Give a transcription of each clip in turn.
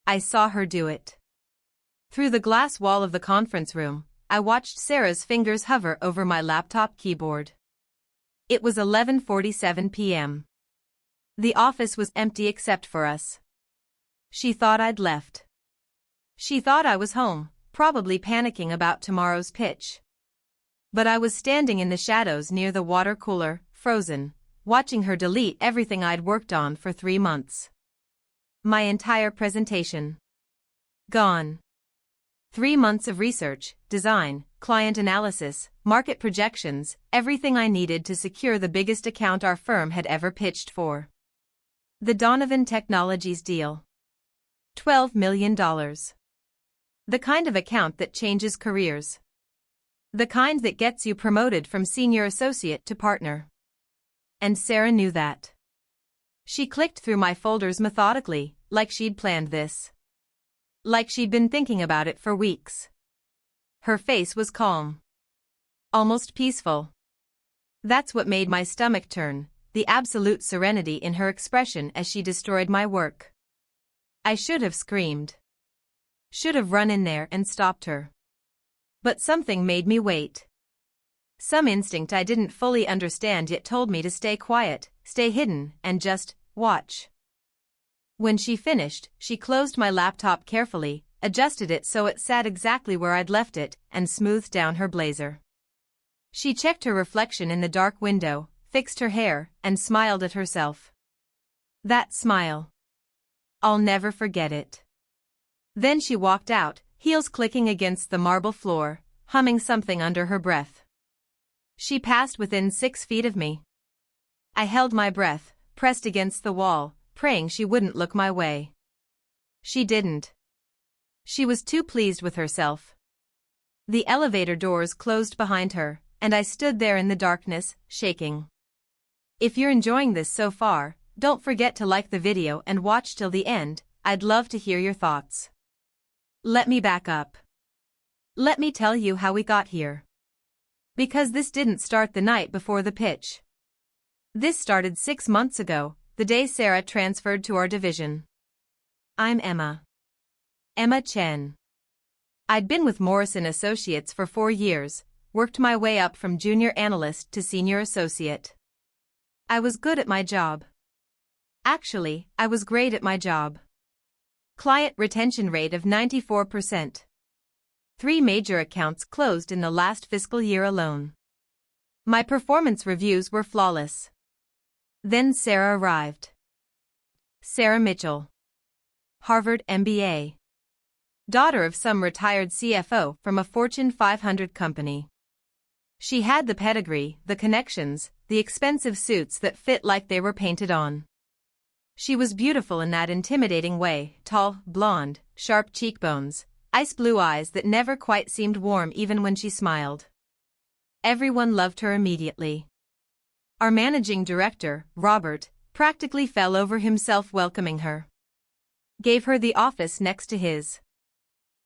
I saw her do it. Through the glass wall of the conference room, I watched Sarah's fingers hover over my laptop keyboard. It was 11:47 p.m. The office was empty except for us. She thought I'd left. She thought I was home, probably panicking about tomorrow's pitch. But I was standing in the shadows near the water cooler, frozen, watching her delete everything I'd worked on for 3 months. My entire presentation. Gone. 3 months of research, design, client analysis, market projections, everything I needed to secure the biggest account our firm had ever pitched for. The Donovan Technologies deal. $12 million. The kind of account that changes careers. The kind that gets you promoted from senior associate to partner. And Sarah knew that. She clicked through my folders methodically, like she'd planned this. Like she'd been thinking about it for weeks. Her face was calm. Almost peaceful. That's what made my stomach turn, the absolute serenity in her expression as she destroyed my work. I should have screamed. Should have run in there and stopped her. But something made me wait. Some instinct I didn't fully understand yet told me to stay quiet, stay hidden, and just watch. When she finished, she closed my laptop carefully, adjusted it so it sat exactly where I'd left it, and smoothed down her blazer. She checked her reflection in the dark window, fixed her hair, and smiled at herself. That smile. I'll never forget it. Then she walked out, heels clicking against the marble floor, humming something under her breath. She passed within 6 feet of me. I held my breath, pressed against the wall, praying she wouldn't look my way. She didn't. She was too pleased with herself. The elevator doors closed behind her, and I stood there in the darkness, shaking. If you're enjoying this so far, don't forget to like the video and watch till the end. I'd love to hear your thoughts. Let me back up. Let me tell you how we got here. Because this didn't start the night before the pitch. This started 6 months ago, the day Sarah transferred to our division. I'm Emma. Emma Chen. I'd been with Morrison Associates for 4 years, worked my way up from junior analyst to senior associate. I was good at my job. Actually, I was great at my job. Client retention rate of 94%. 3 major accounts closed in the last fiscal year alone. My performance reviews were flawless. Then Sarah arrived. Sarah Mitchell. Harvard MBA. Daughter of some retired CFO from a Fortune 500 company. She had the pedigree, the connections, the expensive suits that fit like they were painted on. She was beautiful in that intimidating way, tall, blonde, sharp cheekbones, ice blue eyes that never quite seemed warm even when she smiled. Everyone loved her immediately. Our managing director, Robert, practically fell over himself welcoming her. Gave her the office next to his.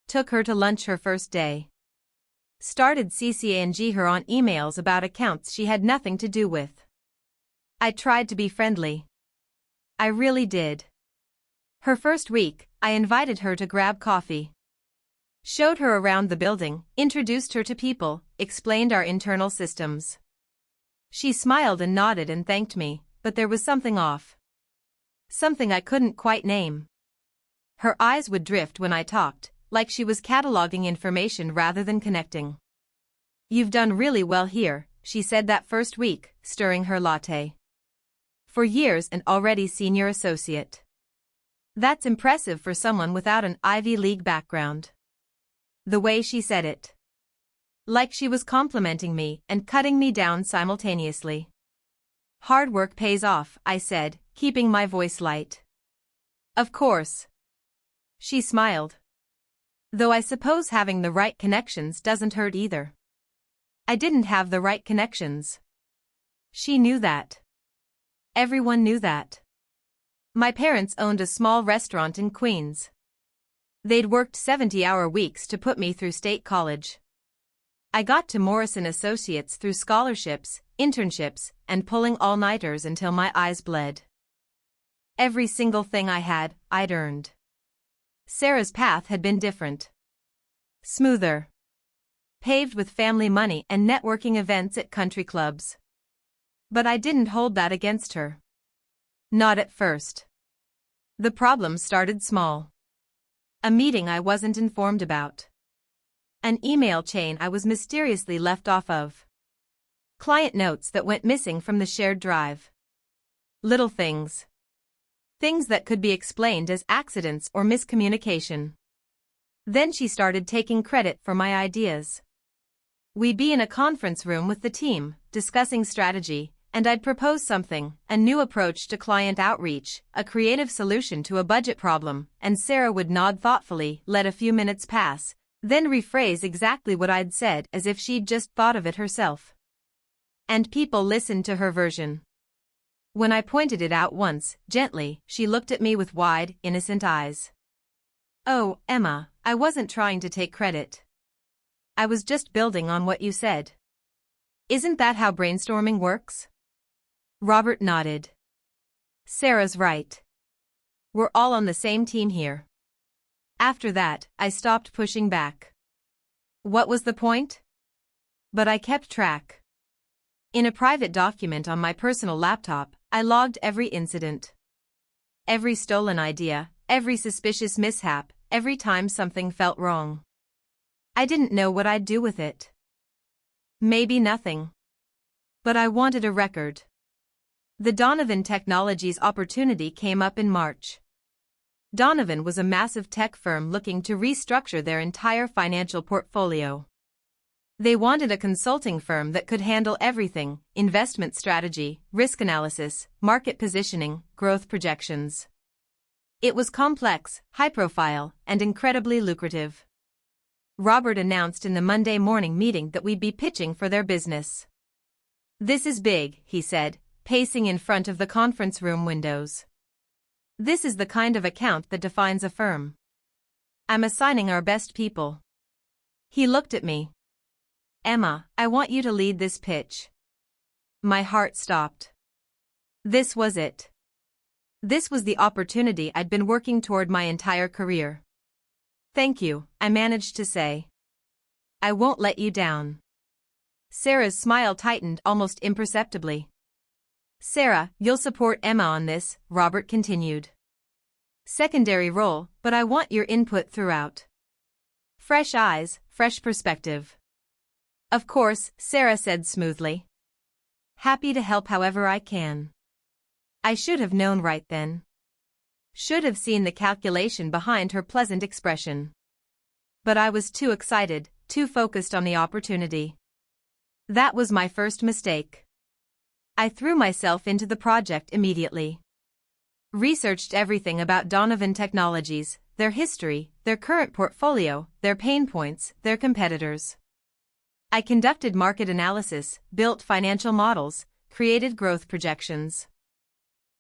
Took her to lunch her first day. Started CCing her on emails about accounts she had nothing to do with. I tried to be friendly. I really did. Her first week, I invited her to grab coffee. Showed her around the building, introduced her to people, explained our internal systems. She smiled and nodded and thanked me, but there was something off. Something I couldn't quite name. Her eyes would drift when I talked, like she was cataloging information rather than connecting. You've done really well here, she said that first week, stirring her latte. For years and already senior associate. That's impressive for someone without an Ivy League background. The way she said it. Like she was complimenting me and cutting me down simultaneously. Hard work pays off, I said, keeping my voice light. Of course. She smiled. Though I suppose having the right connections doesn't hurt either. I didn't have the right connections. She knew that. Everyone knew that. My parents owned a small restaurant in Queens. They'd worked 70-hour weeks to put me through state college. I got to Morrison Associates through scholarships, internships, and pulling all-nighters until my eyes bled. Every single thing I had, I'd earned. Sarah's path had been different. Smoother. Paved with family money and networking events at country clubs. But I didn't hold that against her. Not at first. The problem started small. A meeting I wasn't informed about. An email chain I was mysteriously left off of. Client notes that went missing from the shared drive. Little things. Things that could be explained as accidents or miscommunication. Then she started taking credit for my ideas. We'd be in a conference room with the team, discussing strategy, and I'd propose something, a new approach to client outreach, a creative solution to a budget problem, and Sarah would nod thoughtfully, let a few minutes pass, then rephrase exactly what I'd said as if she'd just thought of it herself. And people listened to her version. When I pointed it out once, gently, she looked at me with wide, innocent eyes. "Oh, Emma, I wasn't trying to take credit. I was just building on what you said. Isn't that how brainstorming works?" Robert nodded. "Sarah's right. We're all on the same team here." After that, I stopped pushing back. What was the point? But I kept track. In a private document on my personal laptop, I logged every incident. Every stolen idea, every suspicious mishap, every time something felt wrong. I didn't know what I'd do with it. Maybe nothing. But I wanted a record. The Donovan Technologies opportunity came up in March. Donovan was a massive tech firm looking to restructure their entire financial portfolio. They wanted a consulting firm that could handle everything: investment strategy, risk analysis, market positioning, growth projections. It was complex, high-profile, and incredibly lucrative. Robert announced in the Monday morning meeting that we'd be pitching for their business. "This is big," he said, pacing in front of the conference room windows. "This is the kind of account that defines a firm. I'm assigning our best people." He looked at me. "Emma, I want you to lead this pitch." My heart stopped. This was it. This was the opportunity I'd been working toward my entire career. "Thank you," I managed to say. "I won't let you down." Sarah's smile tightened almost imperceptibly. "Sarah, you'll support Emma on this," Robert continued. "Secondary role, but I want your input throughout. Fresh eyes, fresh perspective." "Of course," Sarah said smoothly. "Happy to help however I can." I should have known right then. Should have seen the calculation behind her pleasant expression. But I was too excited, too focused on the opportunity. That was my first mistake. I threw myself into the project immediately. Researched everything about Donovan Technologies, their history, their current portfolio, their pain points, their competitors. I conducted market analysis, built financial models, created growth projections.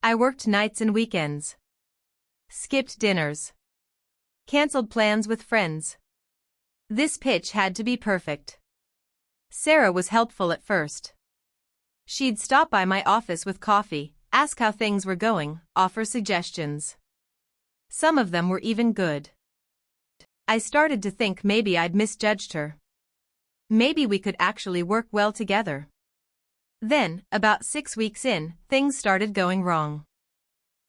I worked nights and weekends. Skipped dinners. Cancelled plans with friends. This pitch had to be perfect. Sarah was helpful at first. She'd stop by my office with coffee, ask how things were going, offer suggestions. Some of them were even good. I started to think maybe I'd misjudged her. Maybe we could actually work well together. Then, about 6 weeks in, things started going wrong.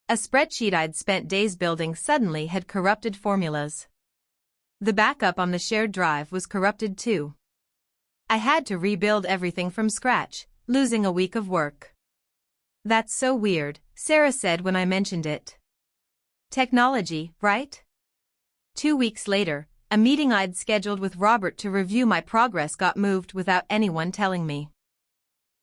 A spreadsheet I'd spent days building suddenly had corrupted formulas. The backup on the shared drive was corrupted too. I had to rebuild everything from scratch, losing a week of work. "That's so weird," Sarah said when I mentioned it. "Technology, right?" 2 weeks later, a meeting I'd scheduled with Robert to review my progress got moved without anyone telling me.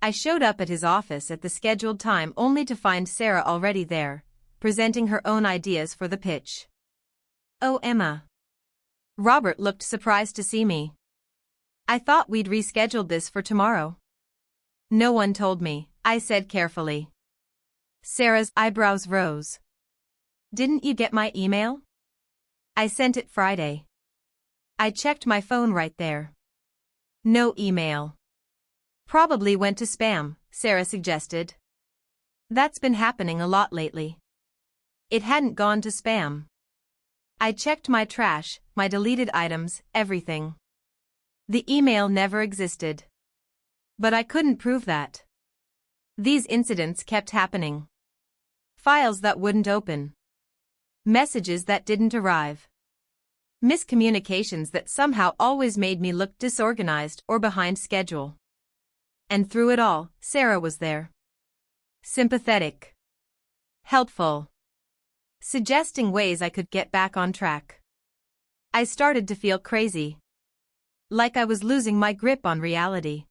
I showed up at his office at the scheduled time only to find Sarah already there, presenting her own ideas for the pitch. "Oh, Emma." Robert looked surprised to see me. "I thought we'd rescheduled this for tomorrow." "No one told me," I said carefully. Sarah's eyebrows rose. "Didn't you get my email?" "I sent it Friday." I checked my phone right there. No email. "Probably went to spam," Sarah suggested. "That's been happening a lot lately." It hadn't gone to spam. I checked my trash, my deleted items, everything. The email never existed. But I couldn't prove that. These incidents kept happening. Files that wouldn't open. Messages that didn't arrive. Miscommunications that somehow always made me look disorganized or behind schedule. And through it all, Sarah was there. Sympathetic. Helpful. Suggesting ways I could get back on track. I started to feel crazy. Like I was losing my grip on reality.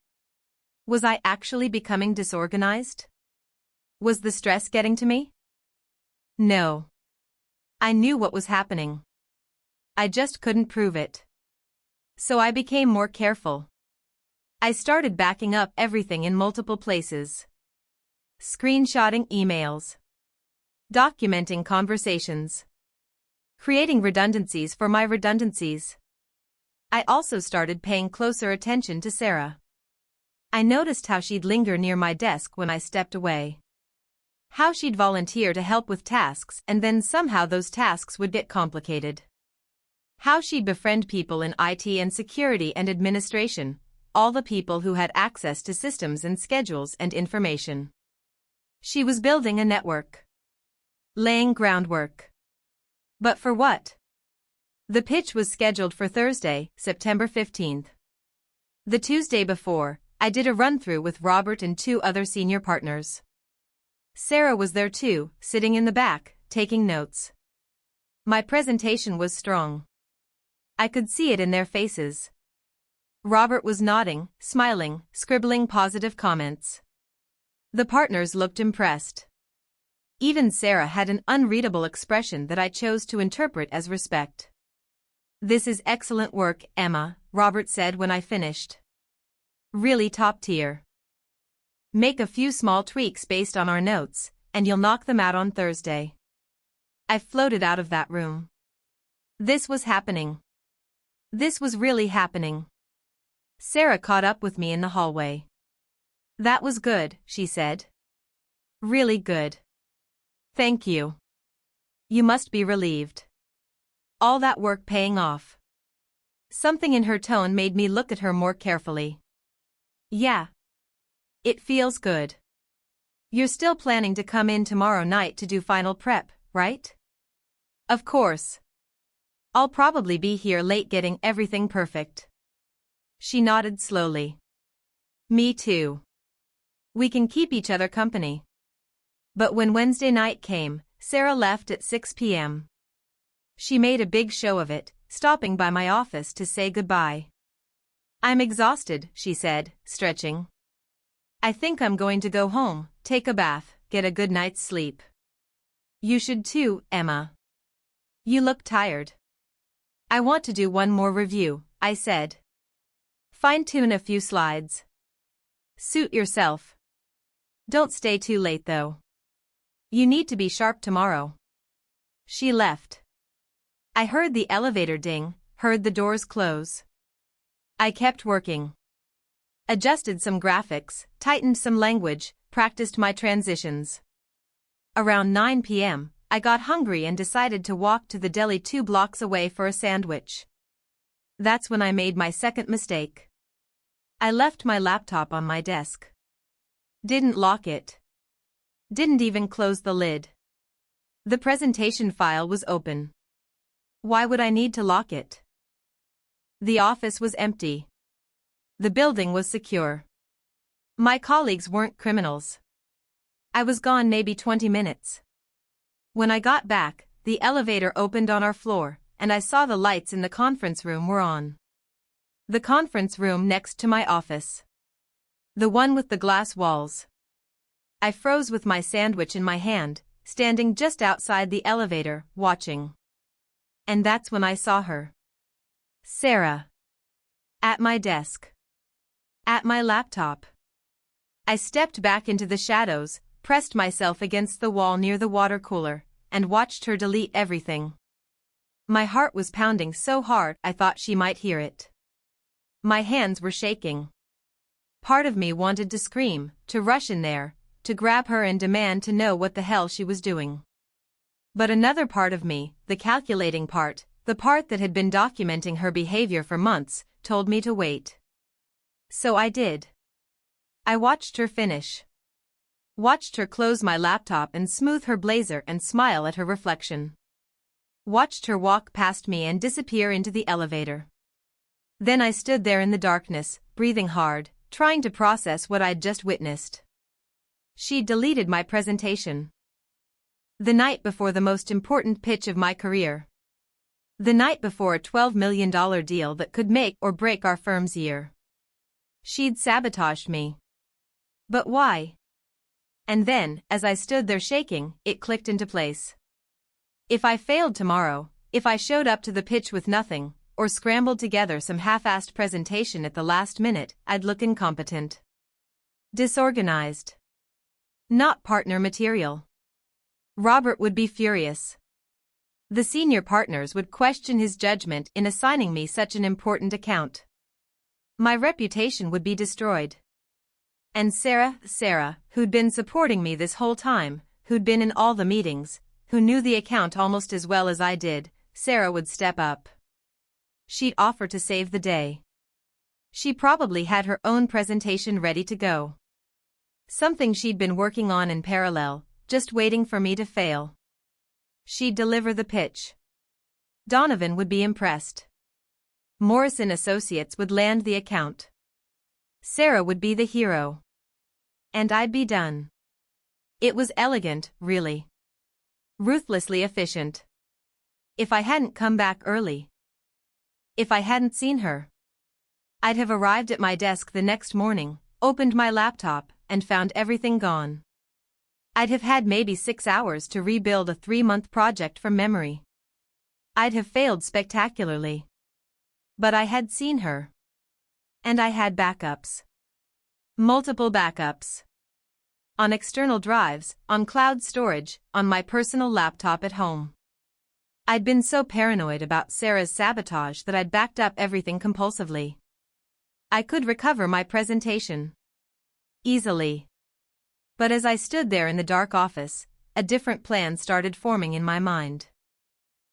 Was I actually becoming disorganized? Was the stress getting to me? No. I knew what was happening. I just couldn't prove it. So I became more careful. I started backing up everything in multiple places. Screenshotting emails. Documenting conversations. Creating redundancies for my redundancies. I also started paying closer attention to Sarah. I noticed how she'd linger near my desk when I stepped away. How she'd volunteer to help with tasks and then somehow those tasks would get complicated. How she'd befriend people in IT and security and administration, all the people who had access to systems and schedules and information. She was building a network. Laying groundwork. But for what? The pitch was scheduled for Thursday, September 15th. The Tuesday before, I did a run-through with Robert and 2 other senior partners. Sarah was there too, sitting in the back, taking notes. My presentation was strong. I could see it in their faces. Robert was nodding, smiling, scribbling positive comments. The partners looked impressed. Even Sarah had an unreadable expression that I chose to interpret as respect. "This is excellent work, Emma," Robert said when I finished. "Really top tier. Make a few small tweaks based on our notes, and you'll knock them out on Thursday." I floated out of that room. This was happening. This was really happening. Sarah caught up with me in the hallway. "That was good," she said. "Really good. Thank you. You must be relieved. All that work paying off." Something in her tone made me look at her more carefully. "Yeah. It feels good. You're still planning to come in tomorrow night to do final prep, right?" "Of course. I'll probably be here late getting everything perfect." She nodded slowly. "Me too. We can keep each other company." But when Wednesday night came, Sarah left at 6 p.m. She made a big show of it, stopping by my office to say goodbye. "I'm exhausted," she said, stretching. "I think I'm going to go home, take a bath, get a good night's sleep." "You should too, Emma. You look tired." "I want to do one more review," I said. "Fine-tune a few slides. Suit yourself. Don't stay too late though. You need to be sharp tomorrow." She left. I heard the elevator ding, heard the doors close. I kept working. Adjusted some graphics, tightened some language, practiced my transitions. Around 9 p.m., I got hungry and decided to walk to the deli 2 blocks away for a sandwich. That's when I made my second mistake. I left my laptop on my desk. Didn't lock it. Didn't even close the lid. The presentation file was open. Why would I need to lock it? The office was empty. The building was secure. My colleagues weren't criminals. I was gone maybe 20 minutes. When I got back, the elevator opened on our floor, and I saw the lights in the conference room were on. The conference room next to my office. The one with the glass walls. I froze with my sandwich in my hand, standing just outside the elevator, watching. And that's when I saw her. Sarah. At my desk. At my laptop. I stepped back into the shadows, pressed myself against the wall near the water cooler, and watched her delete everything. My heart was pounding so hard I thought she might hear it. My hands were shaking. Part of me wanted to scream, to rush in there, to grab her and demand to know what the hell she was doing. But another part of me, the calculating part, the part that had been documenting her behavior for months, told me to wait. So I did. I watched her finish. Watched her close my laptop and smooth her blazer and smile at her reflection. Watched her walk past me and disappear into the elevator. Then I stood there in the darkness, breathing hard, trying to process what I'd just witnessed. She'd deleted my presentation. The night before the most important pitch of my career. The night before a $12 million deal that could make or break our firm's year. She'd sabotaged me. But why? And then, as I stood there shaking, it clicked into place. If I failed tomorrow, if I showed up to the pitch with nothing, or scrambled together some half-assed presentation at the last minute, I'd look incompetent. Disorganized. Not partner material. Robert would be furious. The senior partners would question his judgment in assigning me such an important account. My reputation would be destroyed. And Sarah, who'd been supporting me this whole time, who'd been in all the meetings, who knew the account almost as well as I did, Sarah would step up. She'd offer to save the day. She probably had her own presentation ready to go. Something she'd been working on in parallel, just waiting for me to fail. She'd deliver the pitch. Donovan would be impressed. Morrison Associates would land the account. Sarah would be the hero. And I'd be done. It was elegant, really. Ruthlessly efficient. If I hadn't come back early. If I hadn't seen her. I'd have arrived at my desk the next morning, opened my laptop, and found everything gone. I'd have had maybe 6 hours to rebuild a 3-month project from memory. I'd have failed spectacularly. But I had seen her. And I had backups. Multiple backups. On external drives, on cloud storage, on my personal laptop at home. I'd been so paranoid about Sarah's sabotage that I'd backed up everything compulsively. I could recover my presentation. Easily. But as I stood there in the dark office, a different plan started forming in my mind.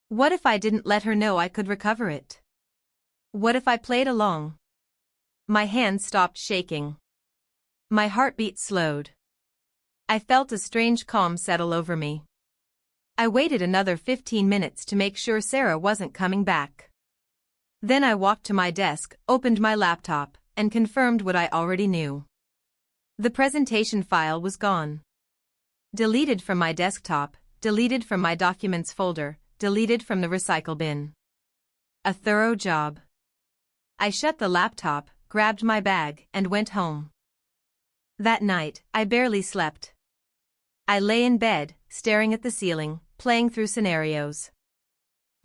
What if I didn't let her know I could recover it? What if I played along? My hands stopped shaking. My heartbeat slowed. I felt a strange calm settle over me. I waited another 15 minutes to make sure Sarah wasn't coming back. Then I walked to my desk, opened my laptop, and confirmed what I already knew. The presentation file was gone. Deleted from my desktop, deleted from my documents folder, deleted from the recycle bin. A thorough job. I shut the laptop, grabbed my bag, and went home. That night, I barely slept. I lay in bed, staring at the ceiling, playing through scenarios.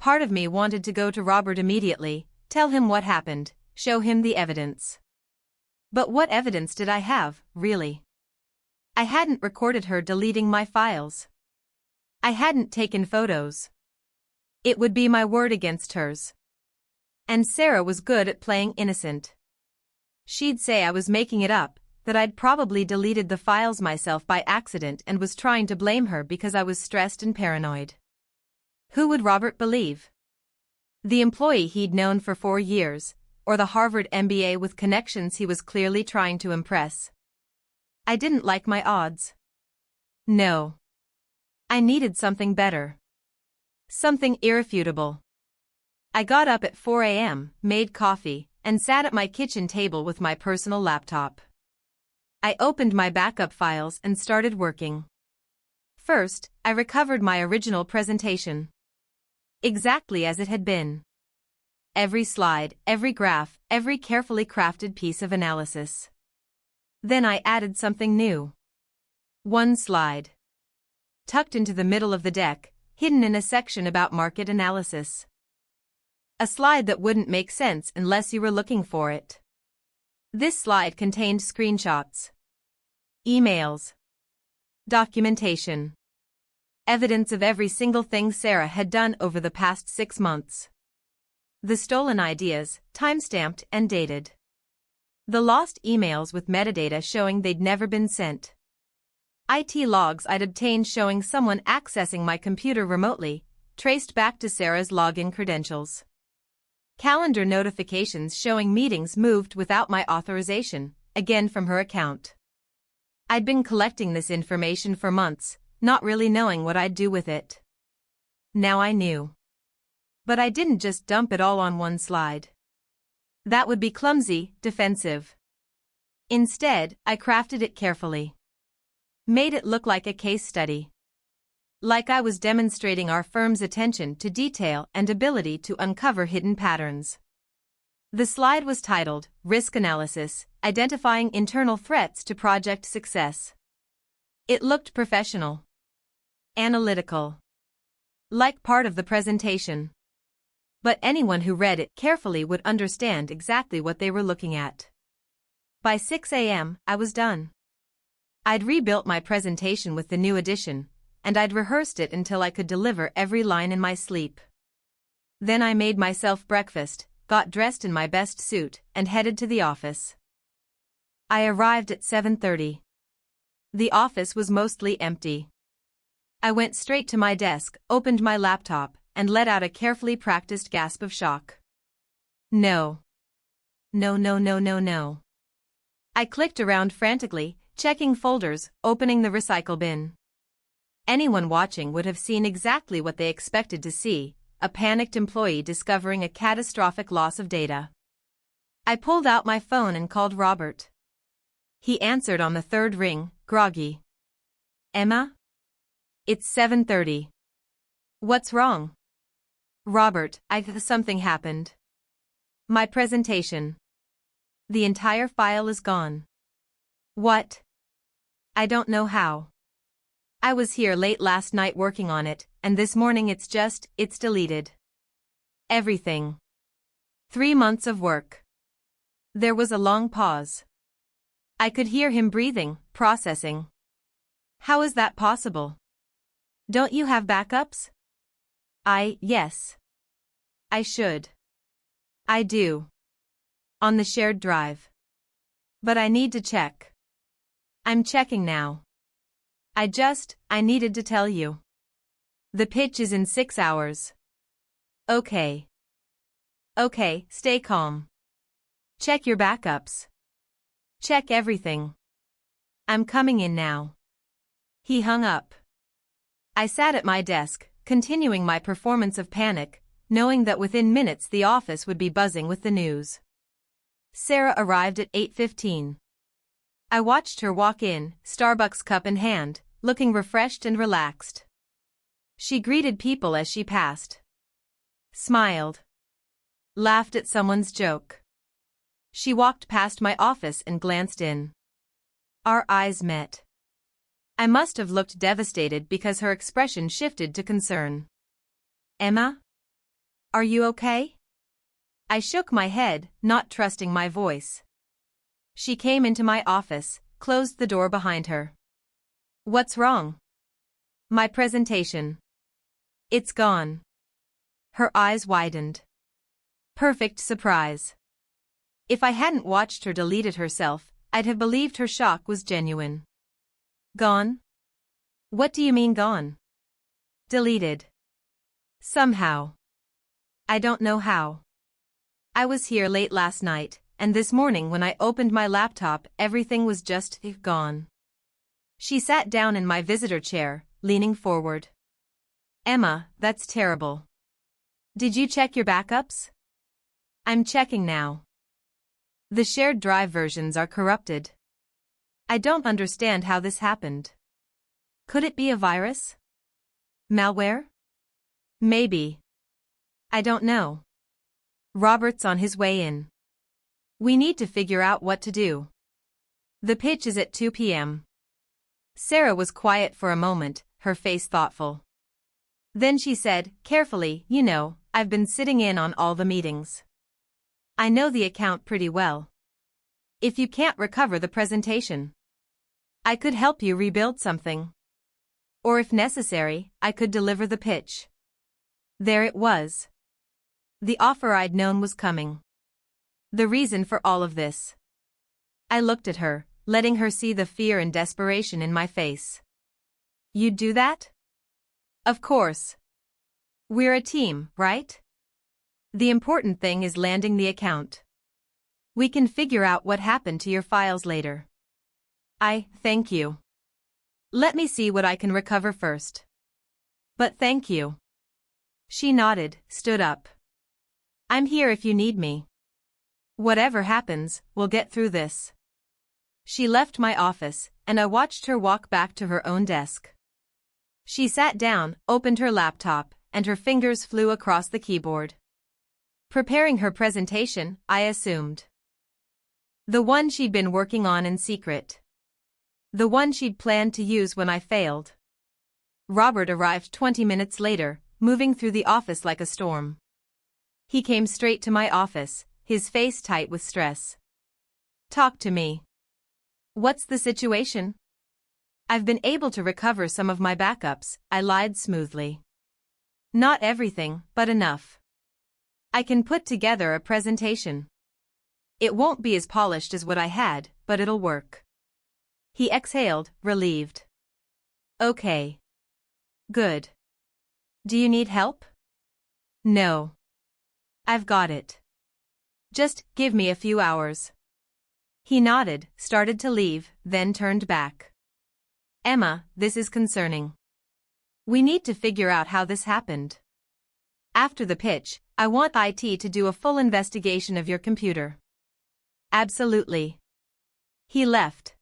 Part of me wanted to go to Robert immediately, tell him what happened, show him the evidence. But what evidence did I have, really? I hadn't recorded her deleting my files. I hadn't taken photos. It would be my word against hers. And Sarah was good at playing innocent. She'd say I was making it up, that I'd probably deleted the files myself by accident and was trying to blame her because I was stressed and paranoid. Who would Robert believe? The employee he'd known for 4 years, or the Harvard MBA with connections he was clearly trying to impress? I didn't like my odds. No. I needed something better. Something irrefutable. I got up at 4 a.m., made coffee, and sat at my kitchen table with my personal laptop. I opened my backup files and started working. First, I recovered my original presentation. Exactly as it had been. Every slide, every graph, every carefully crafted piece of analysis. Then I added something new. One slide. Tucked into the middle of the deck, hidden in a section about market analysis. A slide that wouldn't make sense unless you were looking for it. This slide contained screenshots. Emails. Documentation. Evidence of every single thing Sarah had done over the past 6 months. The stolen ideas, time-stamped and dated. The lost emails with metadata showing they'd never been sent. IT logs I'd obtained showing someone accessing my computer remotely, traced back to Sarah's login credentials. Calendar notifications showing meetings moved without my authorization, again from her account. I'd been collecting this information for months, not really knowing what I'd do with it. Now I knew. But I didn't just dump it all on one slide. That would be clumsy, defensive. Instead, I crafted it carefully. Made it look like a case study. Like I was demonstrating our firm's attention to detail and ability to uncover hidden patterns. The slide was titled, Risk Analysis, Identifying Internal Threats to Project Success. It looked professional. Analytical. Like part of the presentation. But anyone who read it carefully would understand exactly what they were looking at. By 6 a.m., I was done. I'd rebuilt my presentation with the new edition, and I'd rehearsed it until I could deliver every line in my sleep. Then I made myself breakfast, got dressed in my best suit, and headed to the office. I arrived at 7:30. The office was mostly empty. I went straight to my desk, opened my laptop, and let out a carefully practiced gasp of shock. No. No, no, no, no, no. I clicked around frantically, checking folders, opening the recycle bin. Anyone watching would have seen exactly what they expected to see, a panicked employee discovering a catastrophic loss of data. I pulled out my phone and called Robert. He answered on the third ring, groggy. Emma? It's 7:30. What's wrong? Robert, something happened. My presentation. The entire file is gone. What? I don't know how. I was here late last night working on it, and this morning it's deleted. Everything. 3 months of work. There was a long pause. I could hear him breathing, processing. How is that possible? Don't you have backups? Yes. I should. I do. On the shared drive. But I need to check. I'm checking now. I needed to tell you. The pitch is in 6 hours. Okay. Okay, stay calm. Check your backups. Check everything. I'm coming in now. He hung up. I sat at my desk, continuing my performance of panic, knowing that within minutes the office would be buzzing with the news. Sarah arrived at 8:15. I watched her walk in, Starbucks cup in hand, looking refreshed and relaxed. She greeted people as she passed. Smiled. Laughed at someone's joke. She walked past my office and glanced in. Our eyes met. I must have looked devastated because her expression shifted to concern. Emma? Are you okay? I shook my head, not trusting my voice. She came into my office, closed the door behind her. What's wrong? My presentation. It's gone. Her eyes widened. Perfect surprise. If I hadn't watched her delete it herself, I'd have believed her shock was genuine. Gone? What do you mean gone? Deleted. Somehow. I don't know how. I was here late last night, and this morning when I opened my laptop, everything was just gone. She sat down in my visitor chair, leaning forward. Emma, that's terrible. Did you check your backups? I'm checking now. The shared drive versions are corrupted. I don't understand how this happened. Could it be a virus? Malware? Maybe. I don't know. Robert's on his way in. We need to figure out what to do. The pitch is at 2 p.m. Sarah was quiet for a moment, her face thoughtful. Then she said, carefully, I've been sitting in on all the meetings. I know the account pretty well. If you can't recover the presentation, I could help you rebuild something. Or if necessary, I could deliver the pitch. There it was. The offer I'd known was coming. The reason for all of this. I looked at her, letting her see the fear and desperation in my face. "You'd do that?" "Of course. We're a team, right? The important thing is landing the account. We can figure out what happened to your files later." Thank you. Let me see what I can recover first." "But thank you." She nodded, stood up. "I'm here if you need me. Whatever happens, we'll get through this." She left my office, and I watched her walk back to her own desk. She sat down, opened her laptop, and her fingers flew across the keyboard. Preparing her presentation, I assumed. The one she'd been working on in secret. The one she'd planned to use when I failed. Robert arrived 20 minutes later, moving through the office like a storm. He came straight to my office, his face tight with stress. "Talk to me. What's the situation?" "I've been able to recover some of my backups," I lied smoothly. "Not everything, but enough. I can put together a presentation. It won't be as polished as what I had, but it'll work." He exhaled, relieved. "Okay. Good. Do you need help?" "No. I've got it. Just give me a few hours." He nodded, started to leave, then turned back. "Emma, this is concerning. We need to figure out how this happened. After the pitch, I want IT to do a full investigation of your computer." "Absolutely." He left.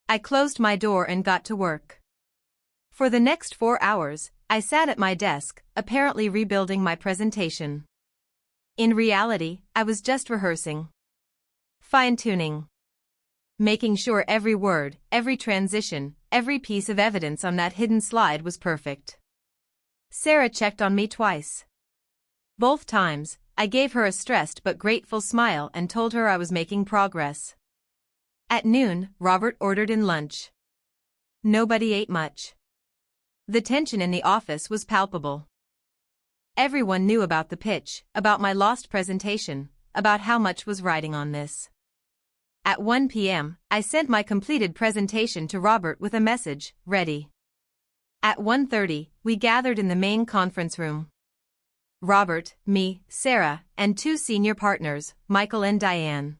I closed my door and got to work. For the next 4 hours, I sat at my desk, apparently rebuilding my presentation. In reality, I was just rehearsing. Fine-tuning. Making sure every word, every transition, every piece of evidence on that hidden slide was perfect. Sarah checked on me twice. Both times, I gave her a stressed but grateful smile and told her I was making progress. At noon, Robert ordered in lunch. Nobody ate much. The tension in the office was palpable. Everyone knew about the pitch, about my lost presentation, about how much was riding on this. At 1 p.m., I sent my completed presentation to Robert with a message, "Ready." At 1:30, we gathered in the main conference room. Robert, me, Sarah, and 2 senior partners, Michael and Diane.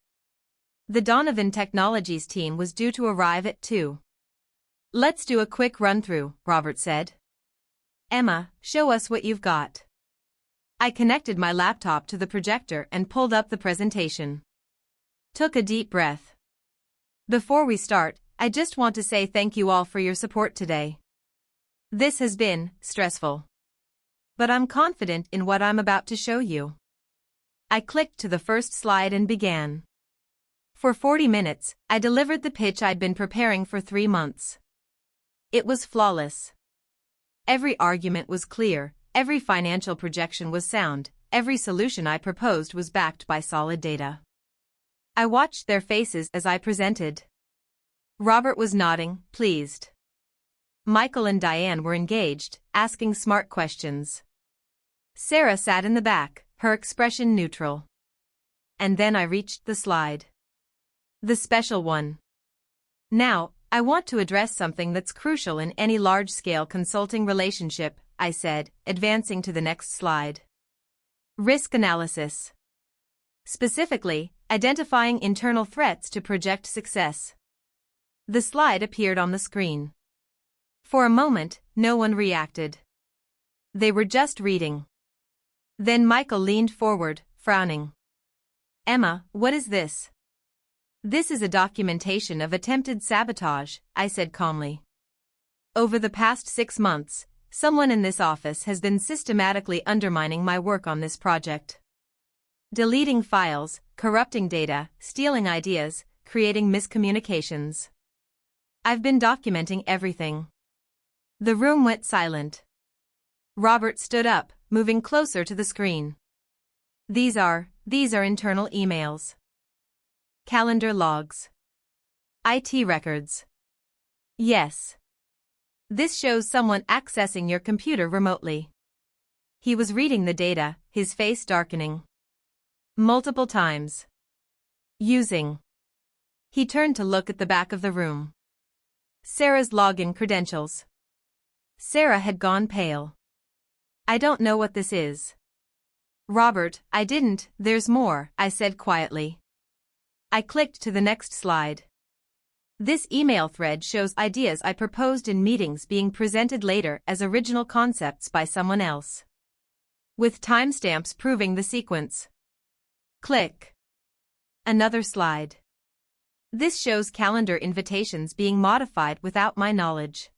The Donovan Technologies team was due to arrive at 2. "Let's do a quick run-through," Robert said. "Emma, show us what you've got." I connected my laptop to the projector and pulled up the presentation. Took a deep breath. "Before we start, I just want to say thank you all for your support today. This has been stressful. But I'm confident in what I'm about to show you." I clicked to the first slide and began. For 40 minutes, I delivered the pitch I'd been preparing for 3 months. It was flawless. Every argument was clear, every financial projection was sound, every solution I proposed was backed by solid data. I watched their faces as I presented. Robert was nodding, pleased. Michael and Diane were engaged, asking smart questions. Sarah sat in the back, her expression neutral. And then I reached the slide. The special one. "Now, I want to address something that's crucial in any large-scale consulting relationship," I said, advancing to the next slide. "Risk analysis. Specifically, identifying internal threats to project success." The slide appeared on the screen. For a moment, no one reacted. They were just reading. Then Michael leaned forward, frowning. "Emma, what is this?" "This is a documentation of attempted sabotage," I said calmly. "Over the past 6 months, someone in this office has been systematically undermining my work on this project. Deleting files, corrupting data, stealing ideas, creating miscommunications. I've been documenting everything." The room went silent. Robert stood up, moving closer to the screen. These are internal emails. Calendar logs. IT records. Yes. This shows someone accessing your computer remotely." He was reading the data, his face darkening. "Multiple times. Using He turned to look at the back of the room. Sarah's login credentials. Sarah had gone pale. I don't know what this is. Robert, I didn't, there's more, I said quietly. I clicked to the next slide. This email thread shows ideas I proposed in meetings being presented later as original concepts by someone else. With timestamps proving the sequence. Click. Another slide. This shows calendar invitations being modified without my knowledge.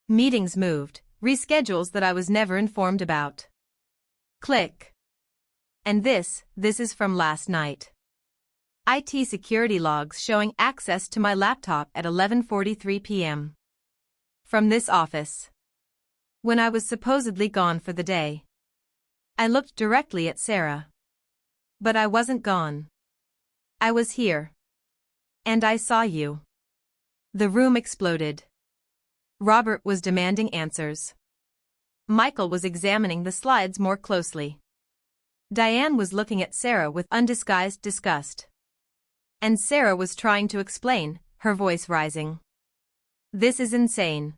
Meetings moved, reschedules that I was never informed about. Click. And this is from last night. IT security logs showing access to my laptop at 11:43 p.m. From this office. When I was supposedly gone for the day. I looked directly at Sarah. But I wasn't gone. I was here. And I saw you. The room exploded. Robert was demanding answers. Michael was examining the slides more closely. Diane was looking at Sarah with undisguised disgust. And Sarah was trying to explain, her voice rising. This is insane.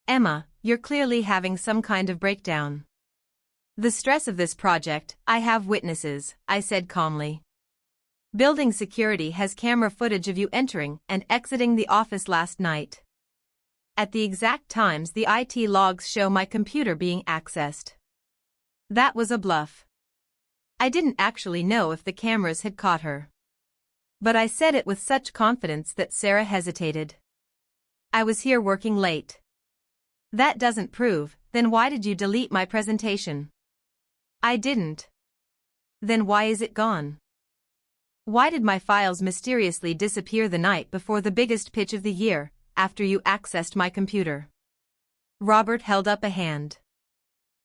Emma, you're clearly having some kind of breakdown. The stress of this project, I have witnesses, I said calmly. Building security has camera footage of you entering and exiting the office last night. At the exact times the IT logs show my computer being accessed. That was a bluff. I didn't actually know if the cameras had caught her. But I said it with such confidence that Sarah hesitated. I was here working late. That doesn't prove, then why did you delete my presentation? I didn't. Then why is it gone? Why did my files mysteriously disappear the night before the biggest pitch of the year, after you accessed my computer? Robert held up a hand.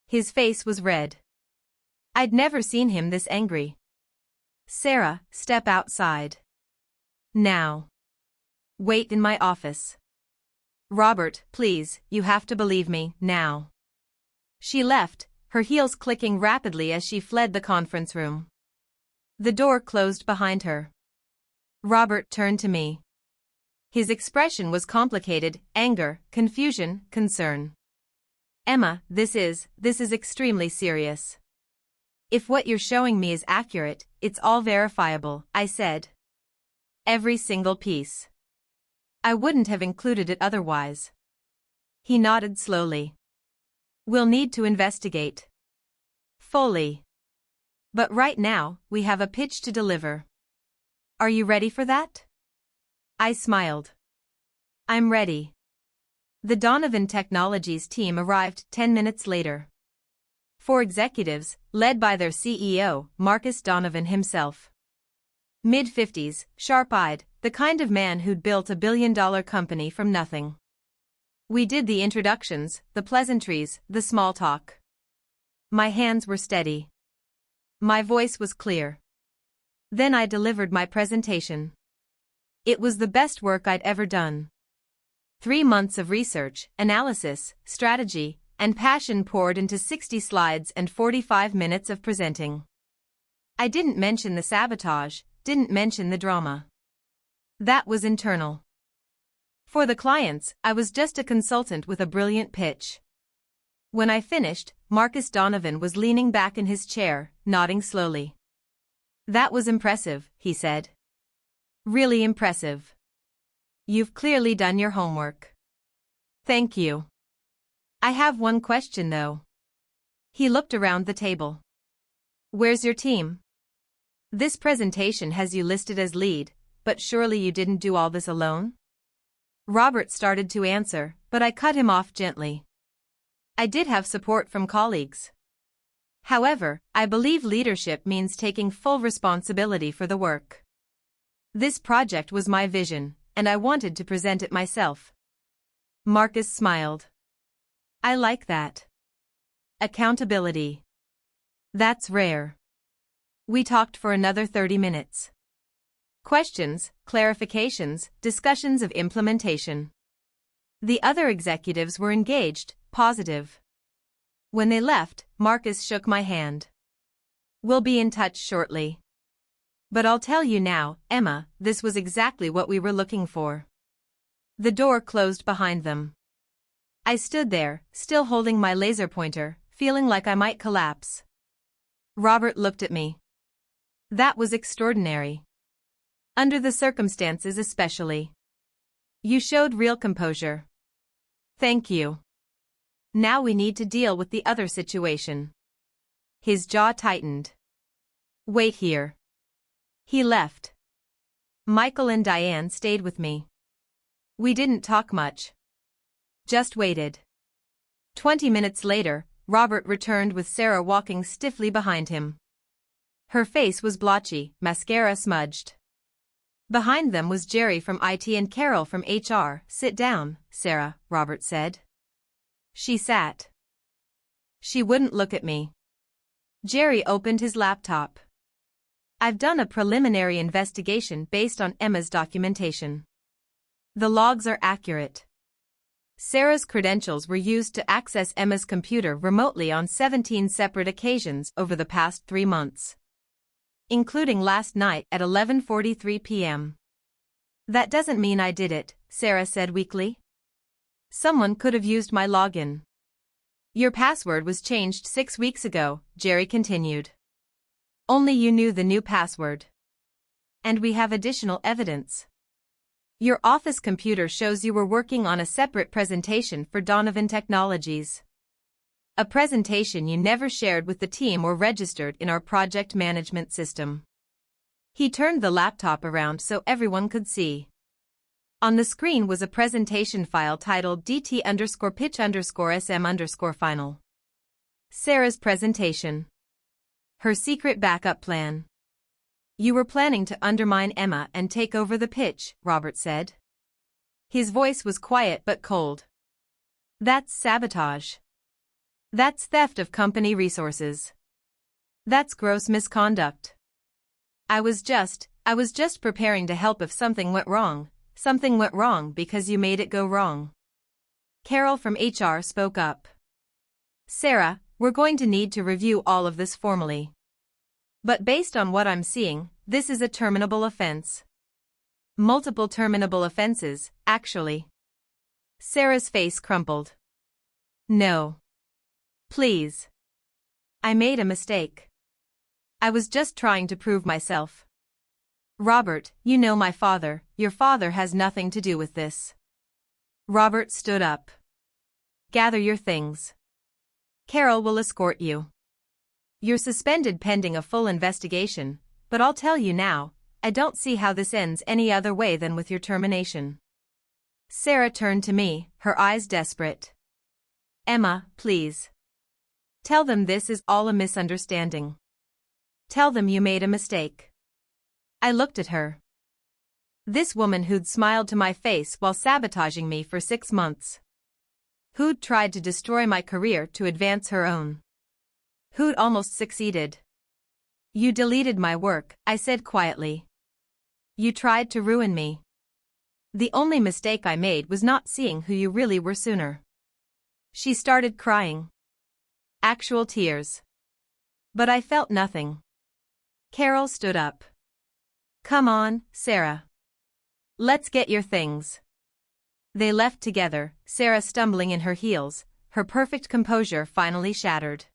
His face was red. I'd never seen him this angry. Sarah, step outside. Now. Wait in my office. Robert, please, you have to believe me, now. She left, her heels clicking rapidly as she fled the conference room. The door closed behind her. Robert turned to me. His expression was complicated, anger, confusion, concern. Emma, this is extremely serious. If what you're showing me is accurate, it's all verifiable, I said. Every single piece. I wouldn't have included it otherwise. He nodded slowly. We'll need to investigate. Fully. But right now, we have a pitch to deliver. Are you ready for that? I smiled. I'm ready. The Donovan Technologies team arrived 10 minutes later. 4 executives, led by their CEO, Marcus Donovan himself. Mid-50s, sharp-eyed, the kind of man who'd built a billion-dollar company from nothing. We did the introductions, the pleasantries, the small talk. My hands were steady. My voice was clear. Then I delivered my presentation. It was the best work I'd ever done. 3 months of research, analysis, strategy, and passion poured into 60 slides and 45 minutes of presenting. I didn't mention the sabotage, didn't mention the drama. That was internal. For the clients, I was just a consultant with a brilliant pitch. When I finished, Marcus Donovan was leaning back in his chair, nodding slowly. That was impressive, he said. Really impressive. You've clearly done your homework. Thank you. I have one question though. He looked around the table. Where's your team? This presentation has you listed as lead, but surely you didn't do all this alone? Robert started to answer, but I cut him off gently. I did have support from colleagues. However, I believe leadership means taking full responsibility for the work. This project was my vision, and I wanted to present it myself. Marcus smiled. I like that. Accountability. That's rare. We talked for another 30 minutes. Questions, clarifications, discussions of implementation. The other executives were engaged, positive. When they left, Marcus shook my hand. We'll be in touch shortly. But I'll tell you now, Emma, this was exactly what we were looking for. The door closed behind them. I stood there, still holding my laser pointer, feeling like I might collapse. Robert looked at me. That was extraordinary. Under the circumstances especially. You showed real composure. Thank you. Now we need to deal with the other situation. His jaw tightened. Wait here. He left. Michael and Diane stayed with me. We didn't talk much. Just waited. 20 minutes later, Robert returned with Sarah walking stiffly behind him. Her face was blotchy, mascara smudged. Behind them was Jerry from IT and Carol from HR. Sit down, Sarah, Robert said. She sat. She wouldn't look at me. Jerry opened his laptop. I've done a preliminary investigation based on Emma's documentation. The logs are accurate. Sarah's credentials were used to access Emma's computer remotely on 17 separate occasions over the past 3 months. Including last night at 11:43 p.m. That doesn't mean I did it, Sarah said weakly. Someone could have used my login. Your password was changed 6 weeks ago, Jerry continued. Only you knew the new password. And we have additional evidence. Your office computer shows you were working on a separate presentation for Donovan Technologies. A presentation you never shared with the team or registered in our project management system. He turned the laptop around so everyone could see. On the screen was a presentation file titled DT_pitch_SM_final. Sarah's presentation. Her secret backup plan. You were planning to undermine Emma and take over the pitch, Robert said. His voice was quiet but cold. That's sabotage. That's theft of company resources. That's gross misconduct. I was just preparing to help if something went wrong. Something went wrong because you made it go wrong. Carol from HR spoke up. Sarah, we're going to need to review all of this formally. But based on what I'm seeing, this is a terminable offense. Multiple terminable offenses, actually. Sarah's face crumpled. No. Please. I made a mistake. I was just trying to prove myself. Robert, you know my father. Your father has nothing to do with this. Robert stood up. Gather your things. Carol will escort you. You're suspended pending a full investigation, but I'll tell you now, I don't see how this ends any other way than with your termination. Sarah turned to me, her eyes desperate. Emma, please. Tell them this is all a misunderstanding. Tell them you made a mistake. I looked at her. This woman who'd smiled to my face while sabotaging me for 6 months. Who'd tried to destroy my career to advance her own. Who'd almost succeeded. You deleted my work, I said quietly. You tried to ruin me. The only mistake I made was not seeing who you really were sooner. She started crying. Actual tears. But I felt nothing. Carol stood up. Come on, Sarah. Let's get your things. They left together, Sarah stumbling in her heels, her perfect composure finally shattered.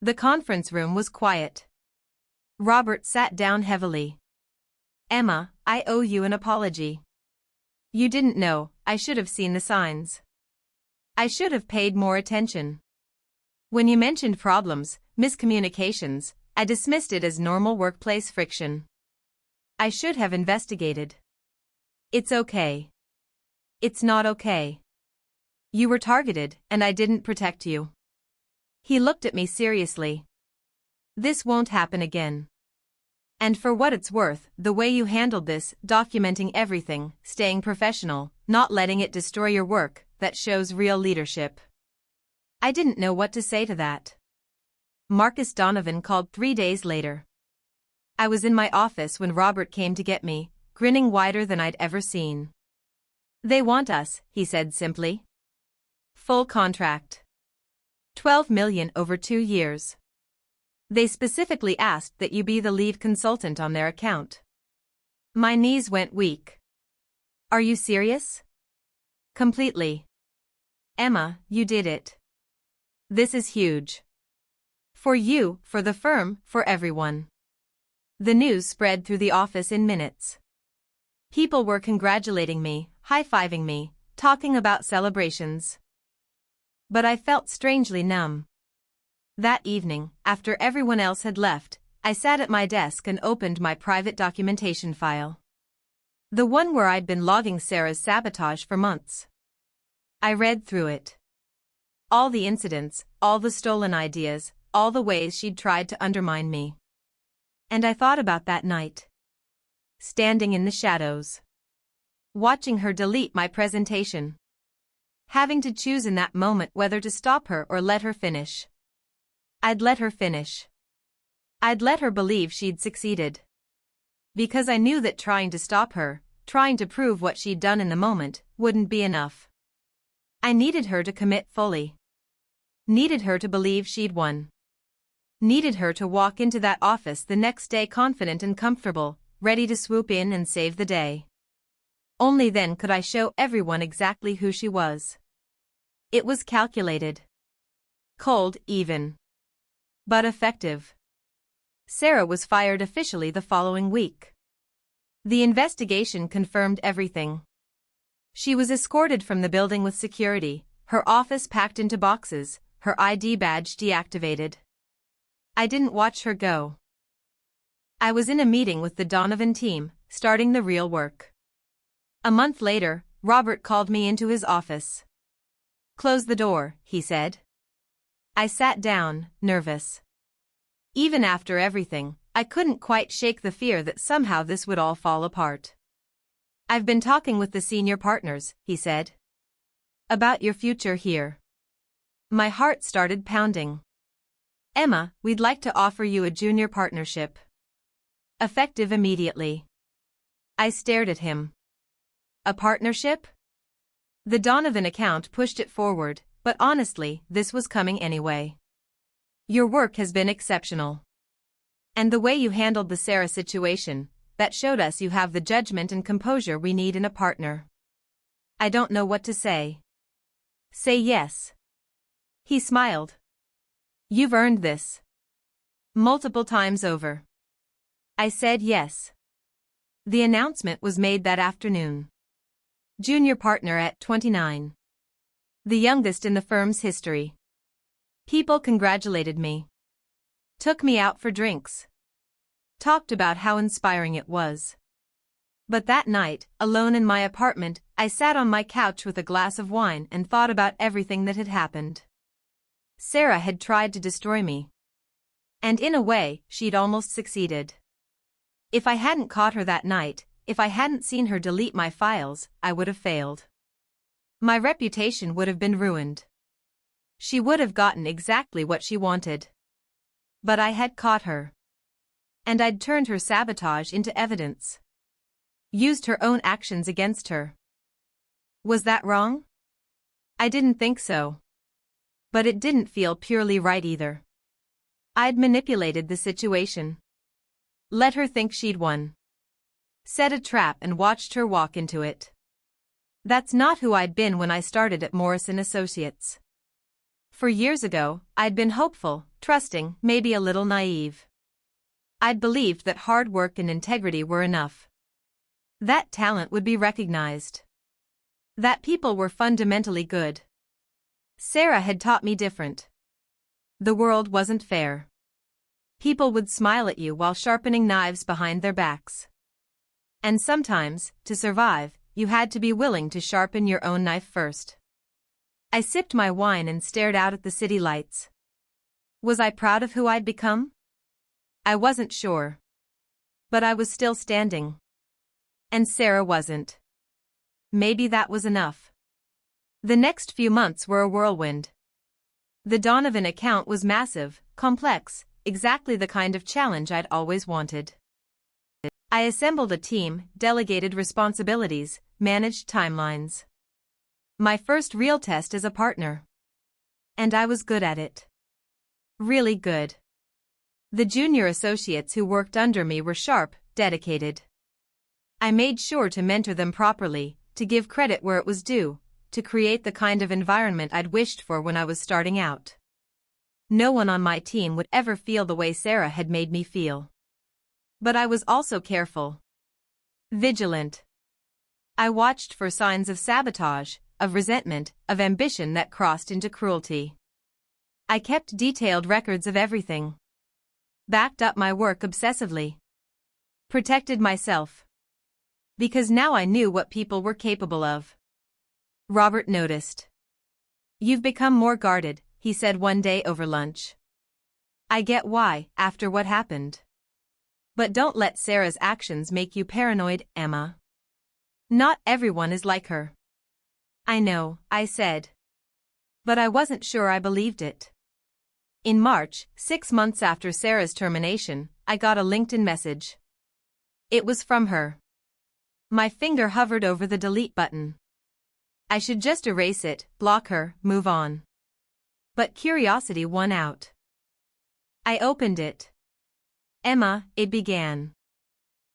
The conference room was quiet. Robert sat down heavily. Emma, I owe you an apology. You didn't know, I should have seen the signs. I should have paid more attention. When you mentioned problems, miscommunications, I dismissed it as normal workplace friction. I should have investigated. It's okay. It's not okay. You were targeted, and I didn't protect you. He looked at me seriously. This won't happen again. And for what it's worth, the way you handled this, documenting everything, staying professional, not letting it destroy your work, that shows real leadership. I didn't know what to say to that. Marcus Donovan called 3 days later. I was in my office when Robert came to get me, grinning wider than I'd ever seen. They want us, he said simply. Full contract. $12 million over 2 years. They specifically asked that you be the lead consultant on their account. My knees went weak. Are you serious? Completely. Emma, you did it. This is huge. For you, for the firm, for everyone. The news spread through the office in minutes. People were congratulating me, high-fiving me, talking about celebrations. But I felt strangely numb. That evening, after everyone else had left, I sat at my desk and opened my private documentation file. The one where I'd been logging Sarah's sabotage for months. I read through it. All the incidents, all the stolen ideas, all the ways she'd tried to undermine me. And I thought about that night. Standing in the shadows. Watching her delete my presentation. Having to choose in that moment whether to stop her or let her finish. I'd let her finish. I'd let her believe she'd succeeded. Because I knew that trying to stop her, trying to prove what she'd done in the moment, wouldn't be enough. I needed her to commit fully. Needed her to believe she'd won. Needed her to walk into that office the next day confident and comfortable, ready to swoop in and save the day. Only then could I show everyone exactly who she was. It was calculated. Cold, even. But effective. Sarah was fired officially the following week. The investigation confirmed everything. She was escorted from the building with security, her office packed into boxes, her ID badge deactivated. I didn't watch her go. I was in a meeting with the Donovan team, starting the real work. A month later, Robert called me into his office. "Close the door," he said. I sat down, nervous. Even after everything, I couldn't quite shake the fear that somehow this would all fall apart. "I've been talking with the senior partners," he said. "About your future here." My heart started pounding. "Emma, we'd like to offer you a junior partnership. Effective immediately." I stared at him. A partnership? The Donovan account pushed it forward, but honestly, this was coming anyway. "Your work has been exceptional. And the way you handled the Sarah situation, that showed us you have the judgment and composure we need in a partner." I don't know what to say. "Say yes." He smiled. "You've earned this. Multiple times over." I said yes. The announcement was made that afternoon. Junior partner at 29. The youngest in the firm's history. People congratulated me. Took me out for drinks. Talked about how inspiring it was. But that night, alone in my apartment, I sat on my couch with a glass of wine and thought about everything that had happened. Sarah had tried to destroy me. And in a way, she'd almost succeeded. If I hadn't caught her that night, if I hadn't seen her delete my files, I would have failed. My reputation would have been ruined. She would have gotten exactly what she wanted. But I had caught her. And I'd turned her sabotage into evidence. Used her own actions against her. Was that wrong? I didn't think so. But it didn't feel purely right either. I'd manipulated the situation. Let her think she'd won. Set a trap and watched her walk into it. That's not who I'd been when I started at Morrison Associates. For years ago, I'd been hopeful, trusting, maybe a little naive. I'd believed that hard work and integrity were enough. That talent would be recognized. That people were fundamentally good. Sarah had taught me different. The world wasn't fair. People would smile at you while sharpening knives behind their backs. And sometimes, to survive, you had to be willing to sharpen your own knife first. I sipped my wine and stared out at the city lights. Was I proud of who I'd become? I wasn't sure. But I was still standing. And Sarah wasn't. Maybe that was enough. The next few months were a whirlwind. The Donovan account was massive, complex, exactly the kind of challenge I'd always wanted. I assembled a team, delegated responsibilities, managed timelines. My first real test as a partner. And I was good at it. Really good. The junior associates who worked under me were sharp, dedicated. I made sure to mentor them properly, to give credit where it was due, to create the kind of environment I'd wished for when I was starting out. No one on my team would ever feel the way Sarah had made me feel. But I was also careful. Vigilant. I watched for signs of sabotage, of resentment, of ambition that crossed into cruelty. I kept detailed records of everything. Backed up my work obsessively. Protected myself. Because now I knew what people were capable of. Robert noticed. "You've become more guarded," he said one day over lunch. "I get why, after what happened. But don't let Sarah's actions make you paranoid, Emma. Not everyone is like her." "I know," I said. But I wasn't sure I believed it. In March, 6 months after Sarah's termination, I got a LinkedIn message. It was from her. My finger hovered over the delete button. I should just erase it, block her, move on. But curiosity won out. I opened it. "Emma," it began.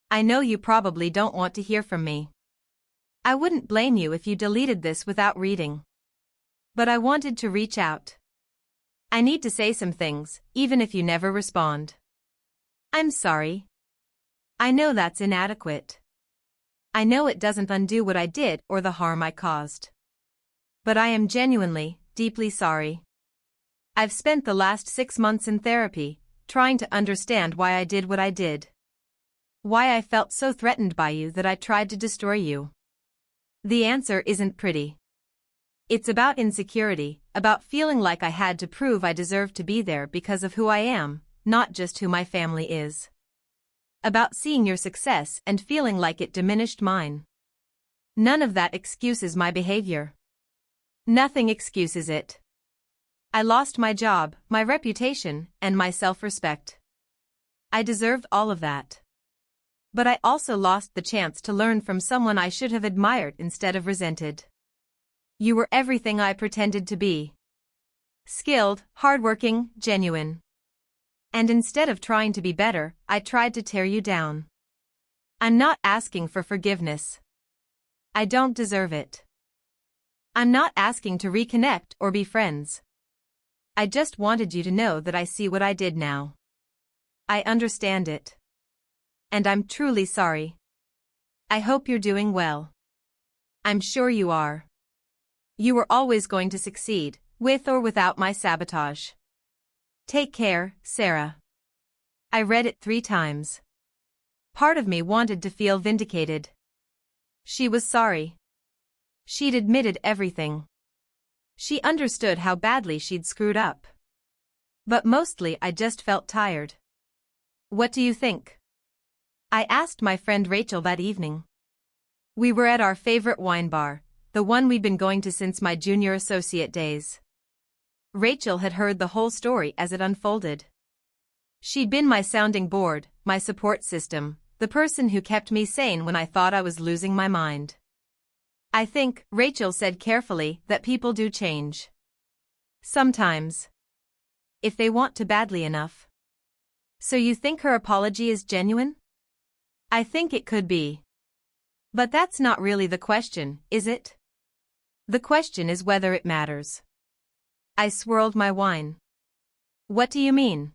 "I know you probably don't want to hear from me. I wouldn't blame you if you deleted this without reading. But I wanted to reach out. I need to say some things, even if you never respond. I'm sorry. I know that's inadequate. I know it doesn't undo what I did or the harm I caused. But I am genuinely, deeply sorry. I've spent the last 6 months in therapy, trying to understand why I did what I did. Why I felt so threatened by you that I tried to destroy you. The answer isn't pretty. It's about insecurity, about feeling like I had to prove I deserved to be there because of who I am, not just who my family is. About seeing your success and feeling like it diminished mine. None of that excuses my behavior. Nothing excuses it. I lost my job, my reputation, and my self-respect. I deserved all of that. But I also lost the chance to learn from someone I should have admired instead of resented. You were everything I pretended to be. Skilled, hardworking, genuine. And instead of trying to be better, I tried to tear you down. I'm not asking for forgiveness. I don't deserve it. I'm not asking to reconnect or be friends. I just wanted you to know that I see what I did now. I understand it. And I'm truly sorry. I hope you're doing well. I'm sure you are. You were always going to succeed, with or without my sabotage. Take care, Sarah. I read it 3 times. Part of me wanted to feel vindicated. She was sorry. She'd admitted everything. She understood how badly she'd screwed up. But mostly I just felt tired. What do you think? I asked my friend Rachel that evening. We were at our favorite wine bar, the one we'd been going to since my junior associate days. Rachel had heard the whole story as it unfolded. She'd been my sounding board, my support system, the person who kept me sane when I thought I was losing my mind. "I think," Rachel said carefully, "that people do change. Sometimes. If they want to badly enough." "So you think her apology is genuine?" "I think it could be. But that's not really the question, is it? The question is whether it matters." I swirled my wine. "What do you mean?"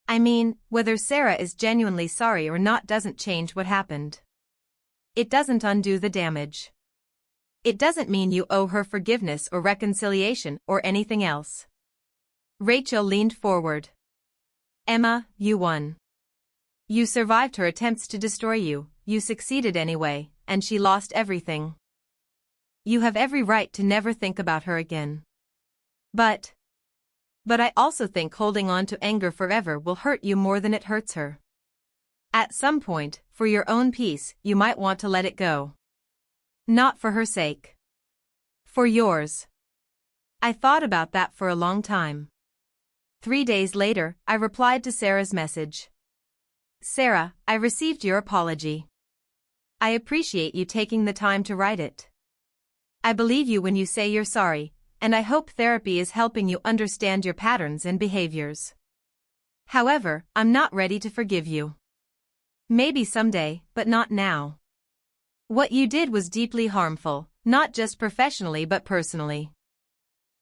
"I mean, whether Sarah is genuinely sorry or not doesn't change what happened. It doesn't undo the damage. It doesn't mean you owe her forgiveness or reconciliation or anything else." Rachel leaned forward. "Emma, you won. You survived her attempts to destroy you, you succeeded anyway, and she lost everything. You have every right to never think about her again. But I also think holding on to anger forever will hurt you more than it hurts her. At some point, for your own peace, you might want to let it go. Not for her sake. For yours." I thought about that for a long time. 3 days later, I replied to Sarah's message. "Sarah, I received your apology. I appreciate you taking the time to write it. I believe you when you say you're sorry, and I hope therapy is helping you understand your patterns and behaviors. However, I'm not ready to forgive you. Maybe someday, but not now. What you did was deeply harmful, not just professionally but personally.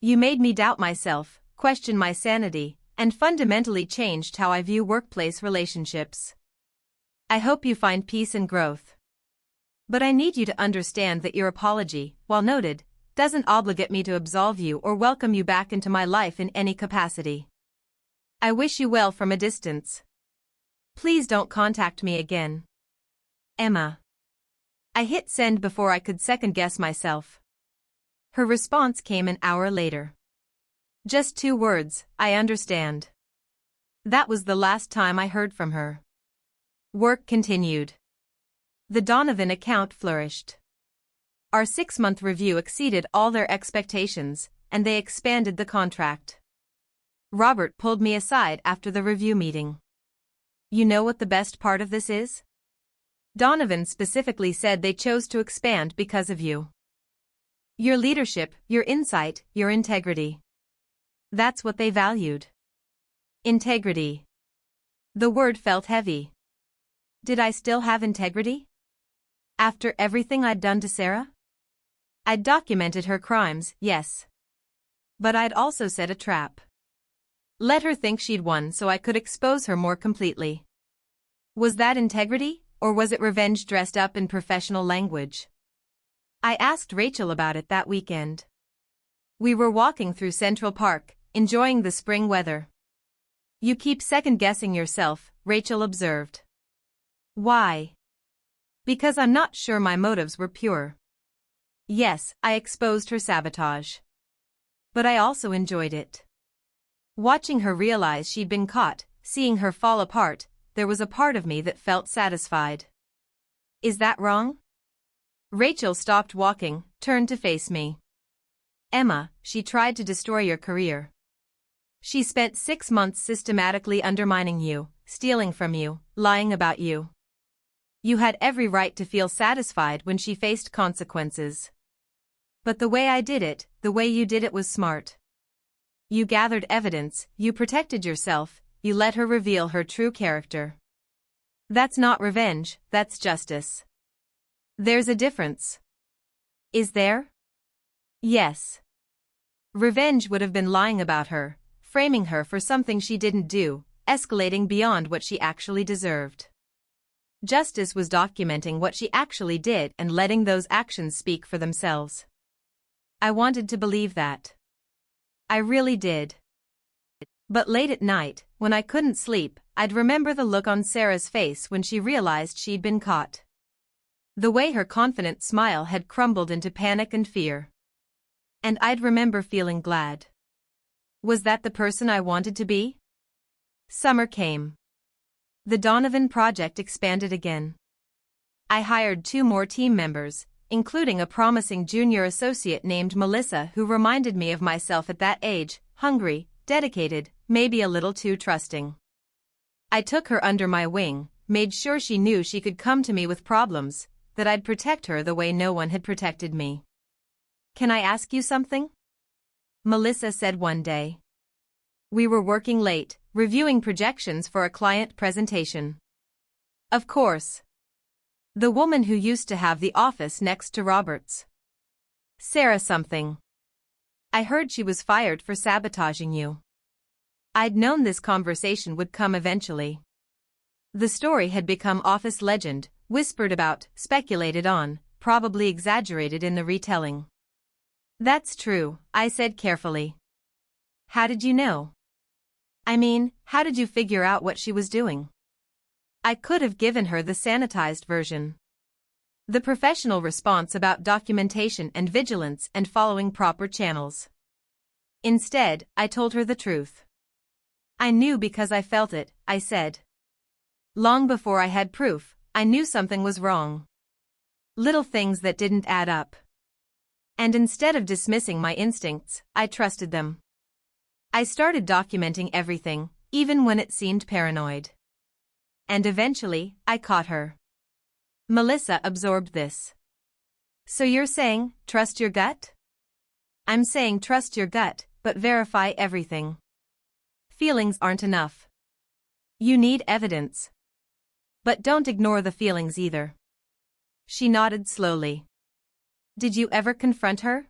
You made me doubt myself, question my sanity, and fundamentally changed how I view workplace relationships. I hope you find peace and growth. But I need you to understand that your apology, while noted, doesn't obligate me to absolve you or welcome you back into my life in any capacity. I wish you well from a distance. Please don't contact me again. Emma. I hit send before I could second-guess myself. Her response came an hour later. Just 2 words, I understand. That was the last time I heard from her. Work continued. The Donovan account flourished. Our 6-month review exceeded all their expectations, and they expanded the contract. Robert pulled me aside after the review meeting. You know what the best part of this is? Donovan specifically said they chose to expand because of you. Your leadership, your insight, your integrity. That's what they valued. Integrity. The word felt heavy. Did I still have integrity? After everything I'd done to Sarah? I'd documented her crimes, yes. But I'd also set a trap. Let her think she'd won so I could expose her more completely. Was that integrity, or was it revenge dressed up in professional language? I asked Rachel about it that weekend. We were walking through Central Park, enjoying the spring weather. You keep second-guessing yourself, Rachel observed. Why? Because I'm not sure my motives were pure. Yes, I exposed her sabotage. But I also enjoyed it. Watching her realize she'd been caught, seeing her fall apart, there was a part of me that felt satisfied. Is that wrong? Rachel stopped walking, turned to face me. Emma, she tried to destroy your career. She spent 6 months systematically undermining you, stealing from you, lying about you. You had every right to feel satisfied when she faced consequences. But the way I did it, the way you did it was smart. You gathered evidence, you protected yourself, you let her reveal her true character. That's not revenge, that's justice. There's a difference. Is there? Yes. Revenge would have been lying about her, framing her for something she didn't do, escalating beyond what she actually deserved. Justice was documenting what she actually did and letting those actions speak for themselves. I wanted to believe that. I really did. But late at night, when I couldn't sleep, I'd remember the look on Sarah's face when she realized she'd been caught. The way her confident smile had crumbled into panic and fear. And I'd remember feeling glad. Was that the person I wanted to be? Summer came. The Donovan project expanded again. I hired 2 more team members, including a promising junior associate named Melissa who reminded me of myself at that age, hungry, dedicated, maybe a little too trusting. I took her under my wing, made sure she knew she could come to me with problems, that I'd protect her the way no one had protected me. Can I ask you something? Melissa said one day. We were working late, reviewing projections for a client presentation. Of course. The woman who used to have the office next to Robert's. Sarah something. I heard she was fired for sabotaging you. I'd known this conversation would come eventually. The story had become office legend, whispered about, speculated on, probably exaggerated in the retelling. That's true, I said carefully. How did you know? I mean, how did you figure out what she was doing? I could have given her the sanitized version. The professional response about documentation and vigilance and following proper channels. Instead, I told her the truth. I knew because I felt it, I said. Long before I had proof, I knew something was wrong. Little things that didn't add up. And instead of dismissing my instincts, I trusted them. I started documenting everything, even when it seemed paranoid. And eventually, I caught her. Melissa absorbed this. So you're saying, trust your gut? I'm saying trust your gut, but verify everything. Feelings aren't enough. You need evidence. But don't ignore the feelings either. She nodded slowly. Did you ever confront her?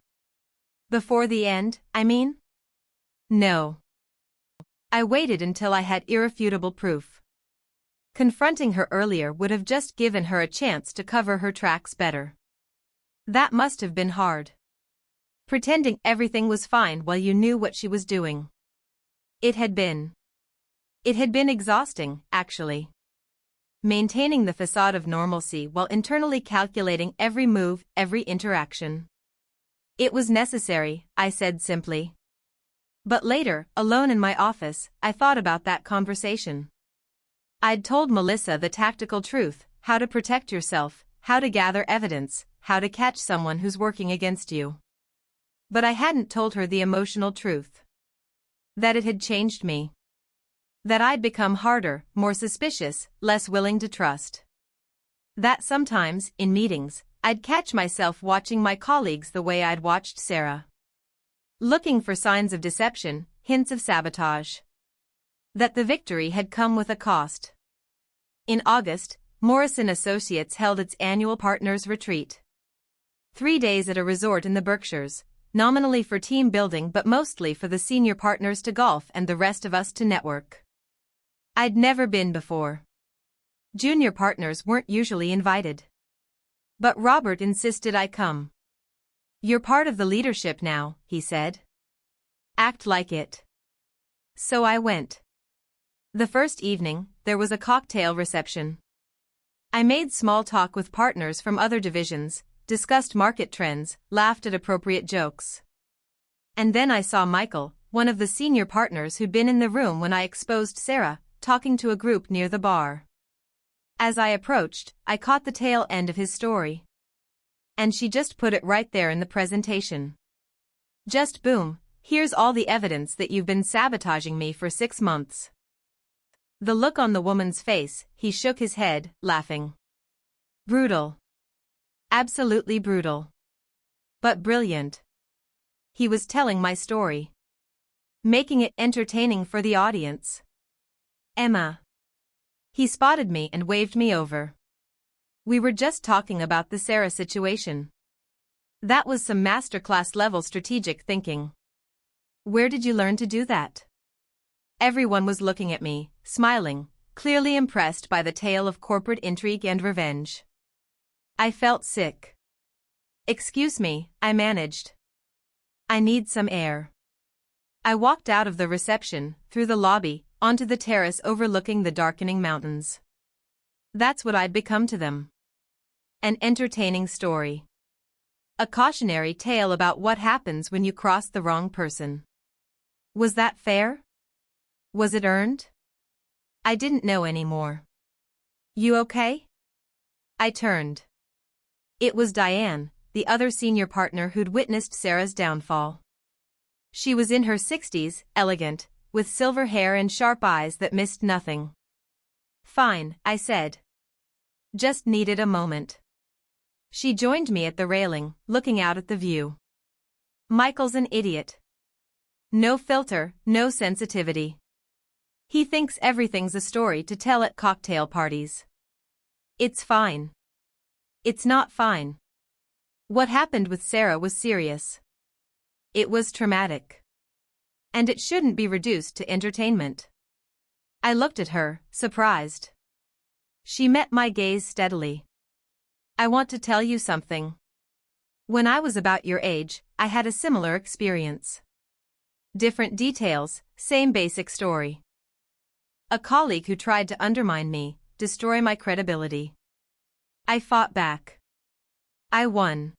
Before the end, I mean? No. I waited until I had irrefutable proof. Confronting her earlier would have just given her a chance to cover her tracks better. That must have been hard. Pretending everything was fine while you knew what she was doing. It had been exhausting, actually. Maintaining the facade of normalcy while internally calculating every move, every interaction. It was necessary, I said simply. But later, alone in my office, I thought about that conversation. I'd told Melissa the tactical truth, how to protect yourself, how to gather evidence, how to catch someone who's working against you. But I hadn't told her the emotional truth. That it had changed me. That I'd become harder, more suspicious, less willing to trust. That sometimes, in meetings, I'd catch myself watching my colleagues the way I'd watched Sarah. Looking for signs of deception, hints of sabotage. That the victory had come with a cost. In August, Morrison Associates held its annual partners retreat. 3 days at a resort in the Berkshires, nominally for team building but mostly for the senior partners to golf and the rest of us to network. I'd never been before. Junior partners weren't usually invited. But Robert insisted I come. You're part of the leadership now, he said. Act like it. So I went. The first evening, there was a cocktail reception. I made small talk with partners from other divisions, discussed market trends, laughed at appropriate jokes. And then I saw Michael, one of the senior partners who'd been in the room when I exposed Sarah, talking to a group near the bar. As I approached, I caught the tail end of his story. And she just put it right there in the presentation. Just boom, here's all the evidence that you've been sabotaging me for 6 months. The look on the woman's face, he shook his head, laughing. Brutal. Absolutely brutal. But brilliant. He was telling my story. Making it entertaining for the audience. Emma. He spotted me and waved me over. We were just talking about the Sarah situation. That was some masterclass level strategic thinking. Where did you learn to do that? Everyone was looking at me, smiling, clearly impressed by the tale of corporate intrigue and revenge. I felt sick. Excuse me, I managed. I need some air. I walked out of the reception, through the lobby, onto the terrace overlooking the darkening mountains. That's what I'd become to them. An entertaining story. A cautionary tale about what happens when you cross the wrong person. Was that fair? Was it earned? I didn't know anymore. You okay? I turned. It was Diane, the other senior partner who'd witnessed Sarah's downfall. She was in her 60s, elegant, with silver hair and sharp eyes that missed nothing. Fine, I said. Just needed a moment. She joined me at the railing, looking out at the view. Michael's an idiot. No filter, no sensitivity. He thinks everything's a story to tell at cocktail parties. It's fine. It's not fine. What happened with Sarah was serious. It was traumatic. And it shouldn't be reduced to entertainment. I looked at her, surprised. She met my gaze steadily. I want to tell you something. When I was about your age, I had a similar experience. Different details, same basic story. A colleague who tried to undermine me, destroy my credibility. I fought back. I won.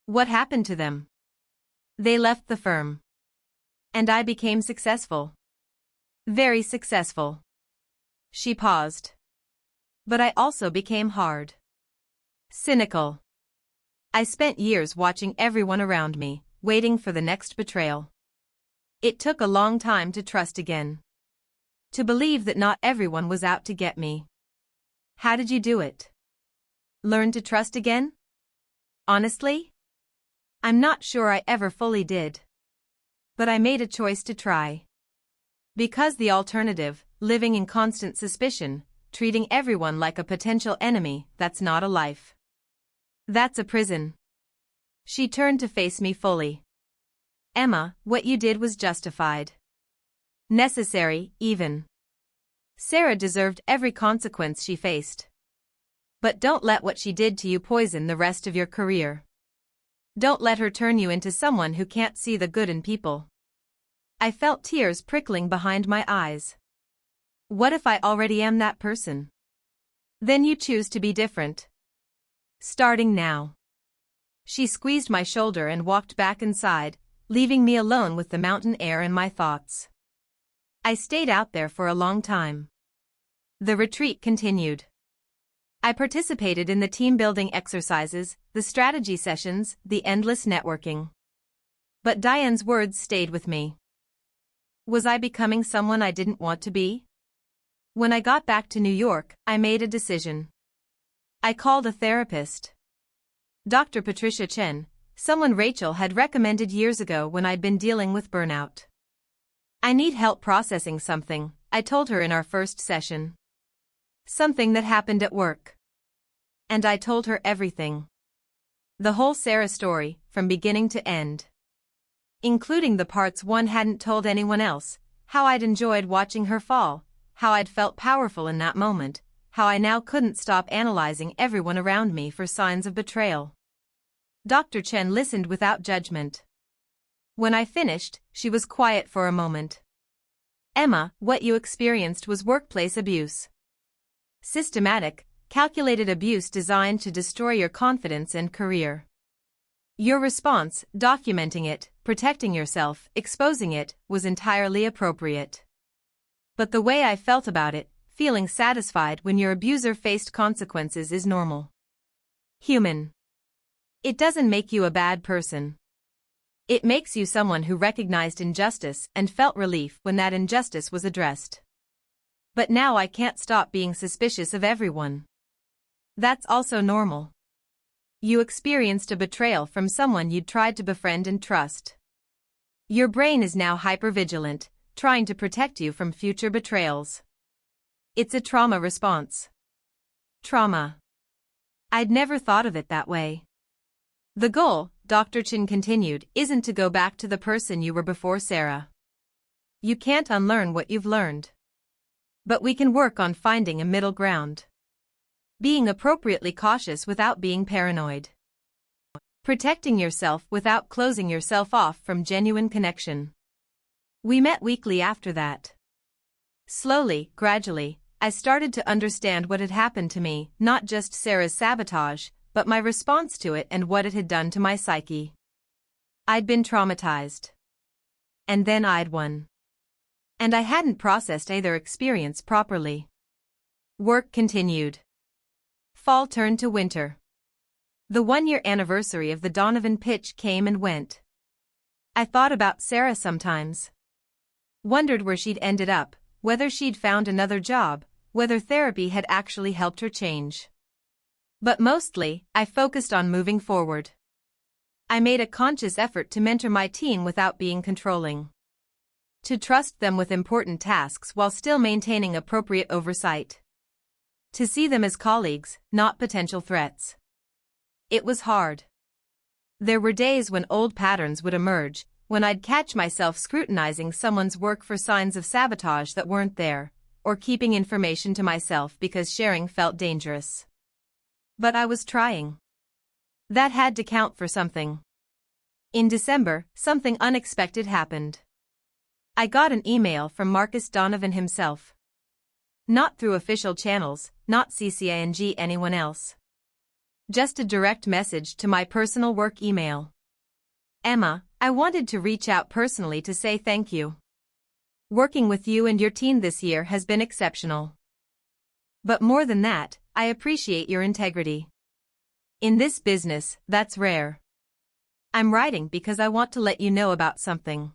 What happened to them? They left the firm. And I became successful. Very successful. She paused. But I also became hard. Cynical. I spent years watching everyone around me, waiting for the next betrayal. It took a long time to trust again. To believe that not everyone was out to get me. How did you do it? Learn to trust again? Honestly? I'm not sure I ever fully did. But I made a choice to try. Because the alternative, living in constant suspicion, treating everyone like a potential enemy. That's not a life. That's a prison. She turned to face me fully. Emma, what you did was justified. Necessary, even. Sarah deserved every consequence she faced. But don't let what she did to you poison the rest of your career. Don't let her turn you into someone who can't see the good in people. I felt tears prickling behind my eyes. What if I already am that person? Then you choose to be different. Starting now. She squeezed my shoulder and walked back inside, leaving me alone with the mountain air and my thoughts. I stayed out there for a long time. The retreat continued. I participated in the team-building exercises, the strategy sessions, the endless networking. But Diane's words stayed with me. Was I becoming someone I didn't want to be? When I got back to New York, I made a decision. I called a therapist. Dr. Patricia Chen, someone Rachel had recommended years ago when I'd been dealing with burnout. I need help processing something, I told her in our first session. Something that happened at work. And I told her everything. The whole Sarah story, from beginning to end. Including the parts one hadn't told anyone else, how I'd enjoyed watching her fall, how I'd felt powerful in that moment, how I now couldn't stop analyzing everyone around me for signs of betrayal. Dr. Chen listened without judgment. When I finished, she was quiet for a moment. Emma, what you experienced was workplace abuse. Systematic, calculated abuse designed to destroy your confidence and career. Your response, documenting it, protecting yourself, exposing it, was entirely appropriate. But the way I felt about it, feeling satisfied when your abuser faced consequences, is normal. Human. It doesn't make you a bad person. It makes you someone who recognized injustice and felt relief when that injustice was addressed. But now I can't stop being suspicious of everyone. That's also normal. You experienced a betrayal from someone you'd tried to befriend and trust. Your brain is now hypervigilant, trying to protect you from future betrayals. It's a trauma response. Trauma. I'd never thought of it that way. The goal, Dr. Chen continued, isn't to go back to the person you were before Sarah. You can't unlearn what you've learned. But we can work on finding a middle ground. Being appropriately cautious without being paranoid. Protecting yourself without closing yourself off from genuine connection. We met weekly after that. Slowly, gradually, I started to understand what had happened to me, not just Sarah's sabotage, but my response to it and what it had done to my psyche. I'd been traumatized. And then I'd won. And I hadn't processed either experience properly. Work continued. Fall turned to winter. The one-year anniversary of the Donovan pitch came and went. I thought about Sarah sometimes. Wondered where she'd ended up, whether she'd found another job, whether therapy had actually helped her change. But mostly, I focused on moving forward. I made a conscious effort to mentor my team without being controlling. To trust them with important tasks while still maintaining appropriate oversight. To see them as colleagues, not potential threats. It was hard. There were days when old patterns would emerge, when I'd catch myself scrutinizing someone's work for signs of sabotage that weren't there, or keeping information to myself because sharing felt dangerous. But I was trying. That had to count for something. In December, something unexpected happened. I got an email from Marcus Donovan himself. Not through official channels, not CCING anyone else. Just a direct message to my personal work email. Emma, I wanted to reach out personally to say thank you. Working with you and your team this year has been exceptional. But more than that, I appreciate your integrity. In this business, that's rare. I'm writing because I want to let you know about something.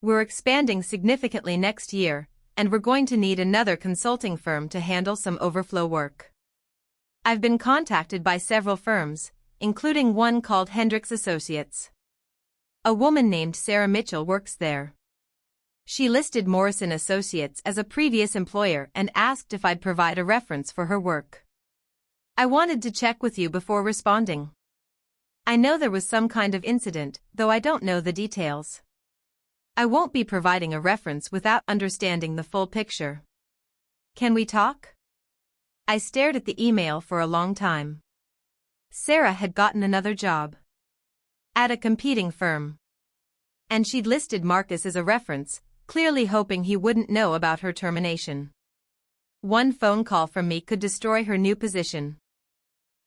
We're expanding significantly next year, and we're going to need another consulting firm to handle some overflow work. I've been contacted by several firms, including one called Hendricks Associates. A woman named Sarah Mitchell works there. She listed Morrison Associates as a previous employer and asked if I'd provide a reference for her work. I wanted to check with you before responding. I know there was some kind of incident, though I don't know the details. I won't be providing a reference without understanding the full picture. Can we talk? I stared at the email for a long time. Sarah had gotten another job at a competing firm. And she'd listed Marcus as a reference, clearly hoping he wouldn't know about her termination. One phone call from me could destroy her new position.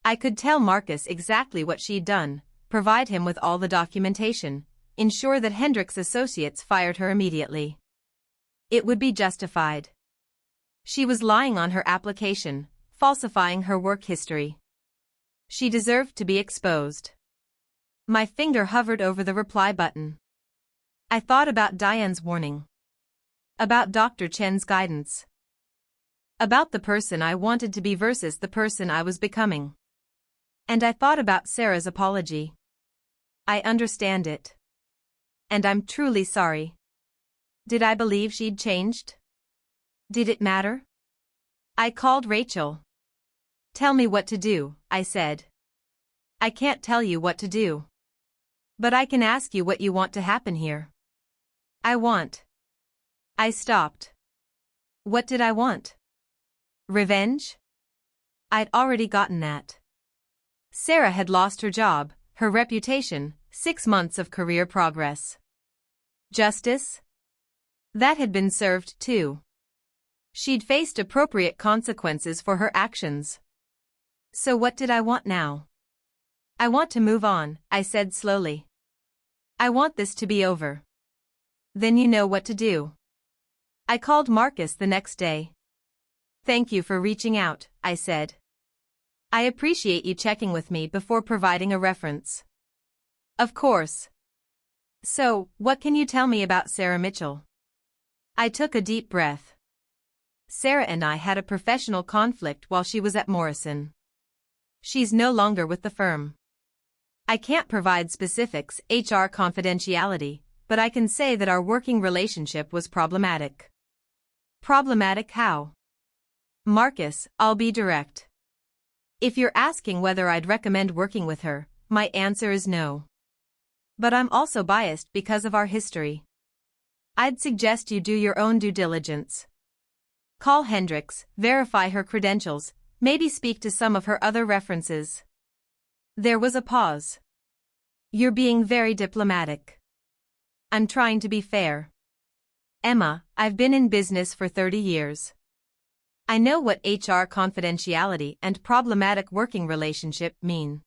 I could tell Marcus exactly what she'd done, provide him with all the documentation, ensure that Hendricks Associates fired her immediately. It would be justified. She was lying on her application, falsifying her work history. She deserved to be exposed. My finger hovered over the reply button. I thought about Diane's warning. About Dr. Chen's guidance. About the person I wanted to be versus the person I was becoming. And I thought about Sarah's apology. I understand it. And I'm truly sorry. Did I believe she'd changed? Did it matter? I called Rachel. Tell me what to do, I said. I can't tell you what to do. But I can ask you what you want to happen here. I stopped. What did I want? Revenge? I'd already gotten that. Sarah had lost her job, her reputation, 6 months of career progress. Justice? That had been served too. She'd faced appropriate consequences for her actions. So what did I want now? I want to move on, I said slowly. I want this to be over. Then you know what to do. I called Marcus the next day. Thank you for reaching out, I said. I appreciate you checking with me before providing a reference. Of course. So, what can you tell me about Sarah Mitchell? I took a deep breath. Sarah and I had a professional conflict while she was at Morrison. She's no longer with the firm. I can't provide specifics, HR confidentiality, but I can say that our working relationship was problematic. Problematic how? Marcus, I'll be direct. If you're asking whether I'd recommend working with her, my answer is no. But I'm also biased because of our history. I'd suggest you do your own due diligence. Call Hendricks, verify her credentials, maybe speak to some of her other references. There was a pause. You're being very diplomatic. I'm trying to be fair. Emma, I've been in business for 30 years. I know what HR confidentiality and problematic working relationship mean.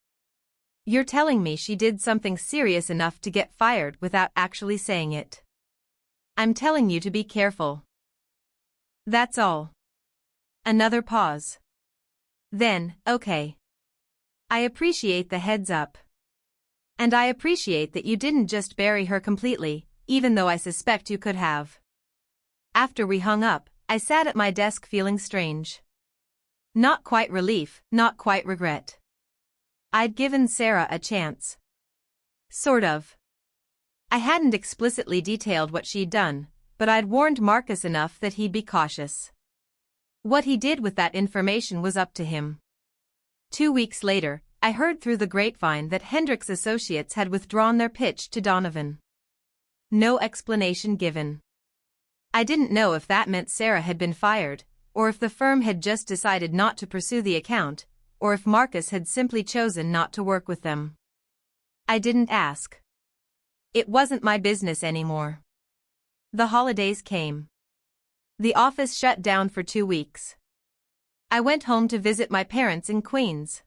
You're telling me she did something serious enough to get fired without actually saying it. I'm telling you to be careful. That's all. Another pause. Then, okay. I appreciate the heads up. And I appreciate that you didn't just bury her completely, even though I suspect you could have. After we hung up, I sat at my desk feeling strange. Not quite relief, not quite regret. I'd given Sarah a chance. Sort of. I hadn't explicitly detailed what she'd done, but I'd warned Marcus enough that he'd be cautious. What he did with that information was up to him. 2 weeks later, I heard through the grapevine that Hendricks Associates had withdrawn their pitch to Donovan. No explanation given. I didn't know if that meant Sarah had been fired, or if the firm had just decided not to pursue the account, or if Marcus had simply chosen not to work with them. I didn't ask. It wasn't my business anymore. The holidays came. The office shut down for 2 weeks. I went home to visit my parents in Queens.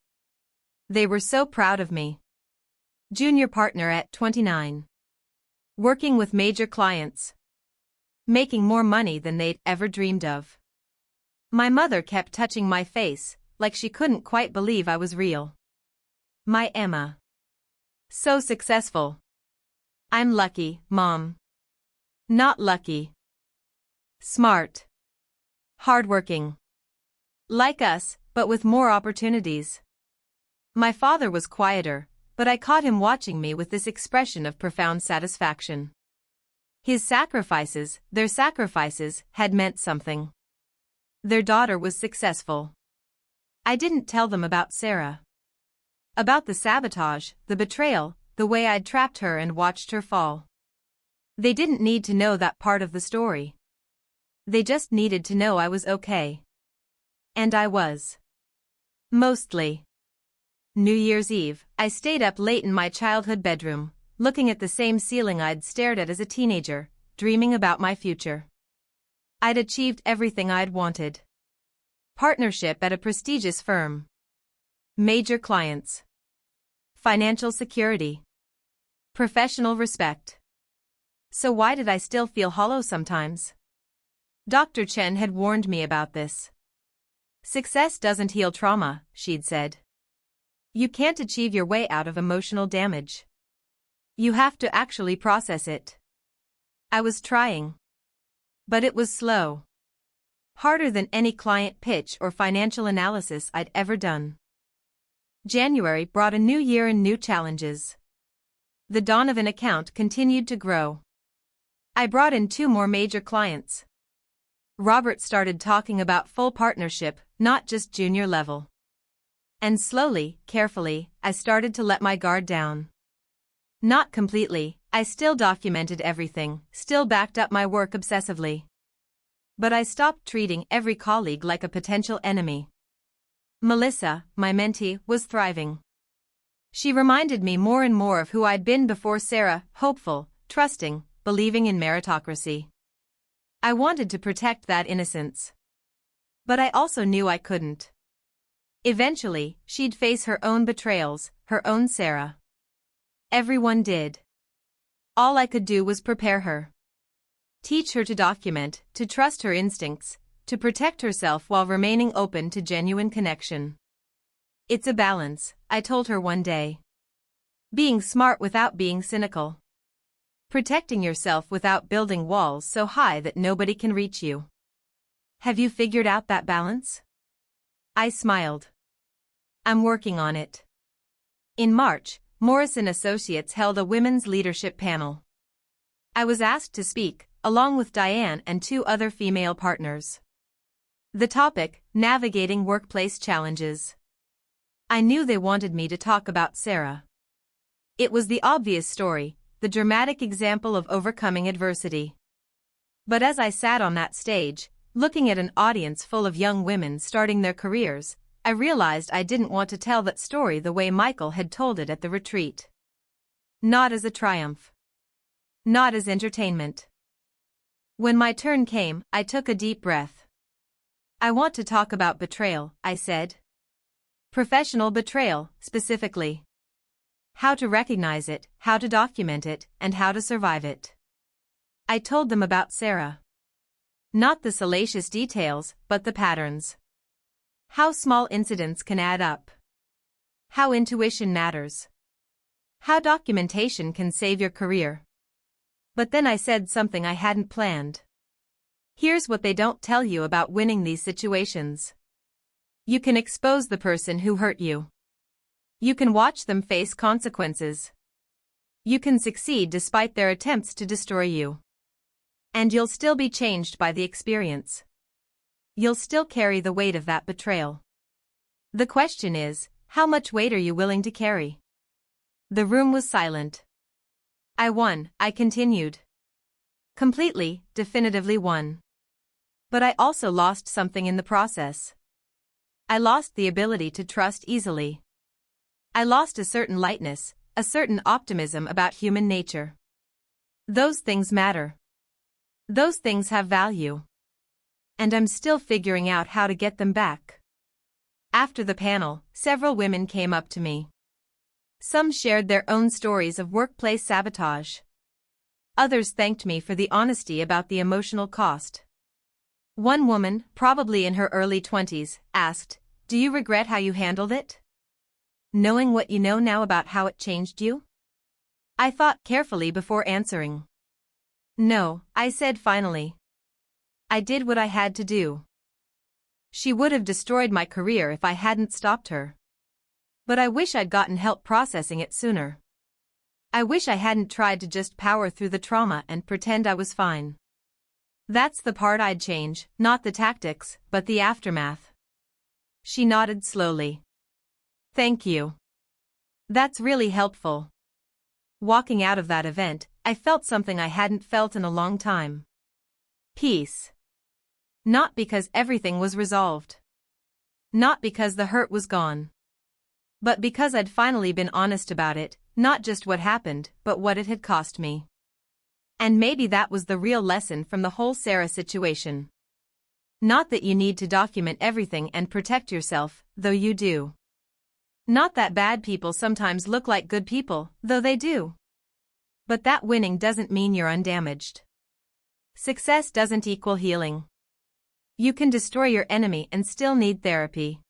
They were so proud of me. Junior partner at 29. Working with major clients. Making more money than they'd ever dreamed of. My mother kept touching my face, like she couldn't quite believe I was real. My Emma. So successful. I'm lucky, Mom. Not lucky. Smart. Hardworking. Like us, but with more opportunities. My father was quieter, but I caught him watching me with this expression of profound satisfaction. Their sacrifices, had meant something. Their daughter was successful. I didn't tell them about Sarah. About the sabotage, the betrayal, the way I'd trapped her and watched her fall. They didn't need to know that part of the story. They just needed to know I was okay. And I was. Mostly. New Year's Eve, I stayed up late in my childhood bedroom, looking at the same ceiling I'd stared at as a teenager, dreaming about my future. I'd achieved everything I'd wanted. Partnership at a prestigious firm. Major clients. Financial security. Professional respect. So why did I still feel hollow sometimes? Dr. Chen had warned me about this. Success doesn't heal trauma, she'd said. You can't achieve your way out of emotional damage. You have to actually process it. I was trying. But it was slow. Harder than any client pitch or financial analysis I'd ever done. January brought a new year and new challenges. The Donovan account continued to grow. I brought in 2 more major clients. Robert started talking about full partnership, not just junior level. And slowly, carefully, I started to let my guard down. Not completely, I still documented everything, still backed up my work obsessively. But I stopped treating every colleague like a potential enemy. Melissa, my mentee, was thriving. She reminded me more and more of who I'd been before Sarah, hopeful, trusting, believing in meritocracy. I wanted to protect that innocence. But I also knew I couldn't. Eventually, she'd face her own betrayals, her own Sarah. Everyone did. All I could do was prepare her. Teach her to document, to trust her instincts, to protect herself while remaining open to genuine connection. It's a balance, I told her one day. Being smart without being cynical. Protecting yourself without building walls so high that nobody can reach you. Have you figured out that balance? I smiled. I'm working on it. In March, Morrison Associates held a women's leadership panel. I was asked to speak, along with Diane and 2 other female partners. The topic, navigating workplace challenges. I knew they wanted me to talk about Sarah. It was the obvious story, the dramatic example of overcoming adversity. But as I sat on that stage, looking at an audience full of young women starting their careers, I realized I didn't want to tell that story the way Michael had told it at the retreat. Not as a triumph. Not as entertainment. When my turn came, I took a deep breath. I want to talk about betrayal, I said. Professional betrayal, specifically. How to recognize it, how to document it, and how to survive it. I told them about Sarah. Not the salacious details, but the patterns. How small incidents can add up. How intuition matters. How documentation can save your career. But then I said something I hadn't planned. Here's what they don't tell you about winning these situations. You can expose the person who hurt you. You can watch them face consequences. You can succeed despite their attempts to destroy you. And you'll still be changed by the experience. You'll still carry the weight of that betrayal. The question is, how much weight are you willing to carry? The room was silent. I won, I continued. Completely, definitively won. But I also lost something in the process. I lost the ability to trust easily. I lost a certain lightness, a certain optimism about human nature. Those things matter. Those things have value. And I'm still figuring out how to get them back. After the panel, several women came up to me. Some shared their own stories of workplace sabotage. Others thanked me for the honesty about the emotional cost. One woman, probably in her early 20s, asked, "Do you regret how you handled it? Knowing what you know now about how it changed you?" I thought carefully before answering. "No," I said finally. "I did what I had to do." She would have destroyed my career if I hadn't stopped her. But I wish I'd gotten help processing it sooner. I wish I hadn't tried to just power through the trauma and pretend I was fine. That's the part I'd change, not the tactics, but the aftermath. She nodded slowly. Thank you. That's really helpful. Walking out of that event, I felt something I hadn't felt in a long time. Peace. Not because everything was resolved. Not because the hurt was gone. But because I'd finally been honest about it, not just what happened, but what it had cost me. And maybe that was the real lesson from the whole Sarah situation. Not that you need to document everything and protect yourself, though you do. Not that bad people sometimes look like good people, though they do. But that winning doesn't mean you're undamaged. Success doesn't equal healing. You can destroy your enemy and still need therapy.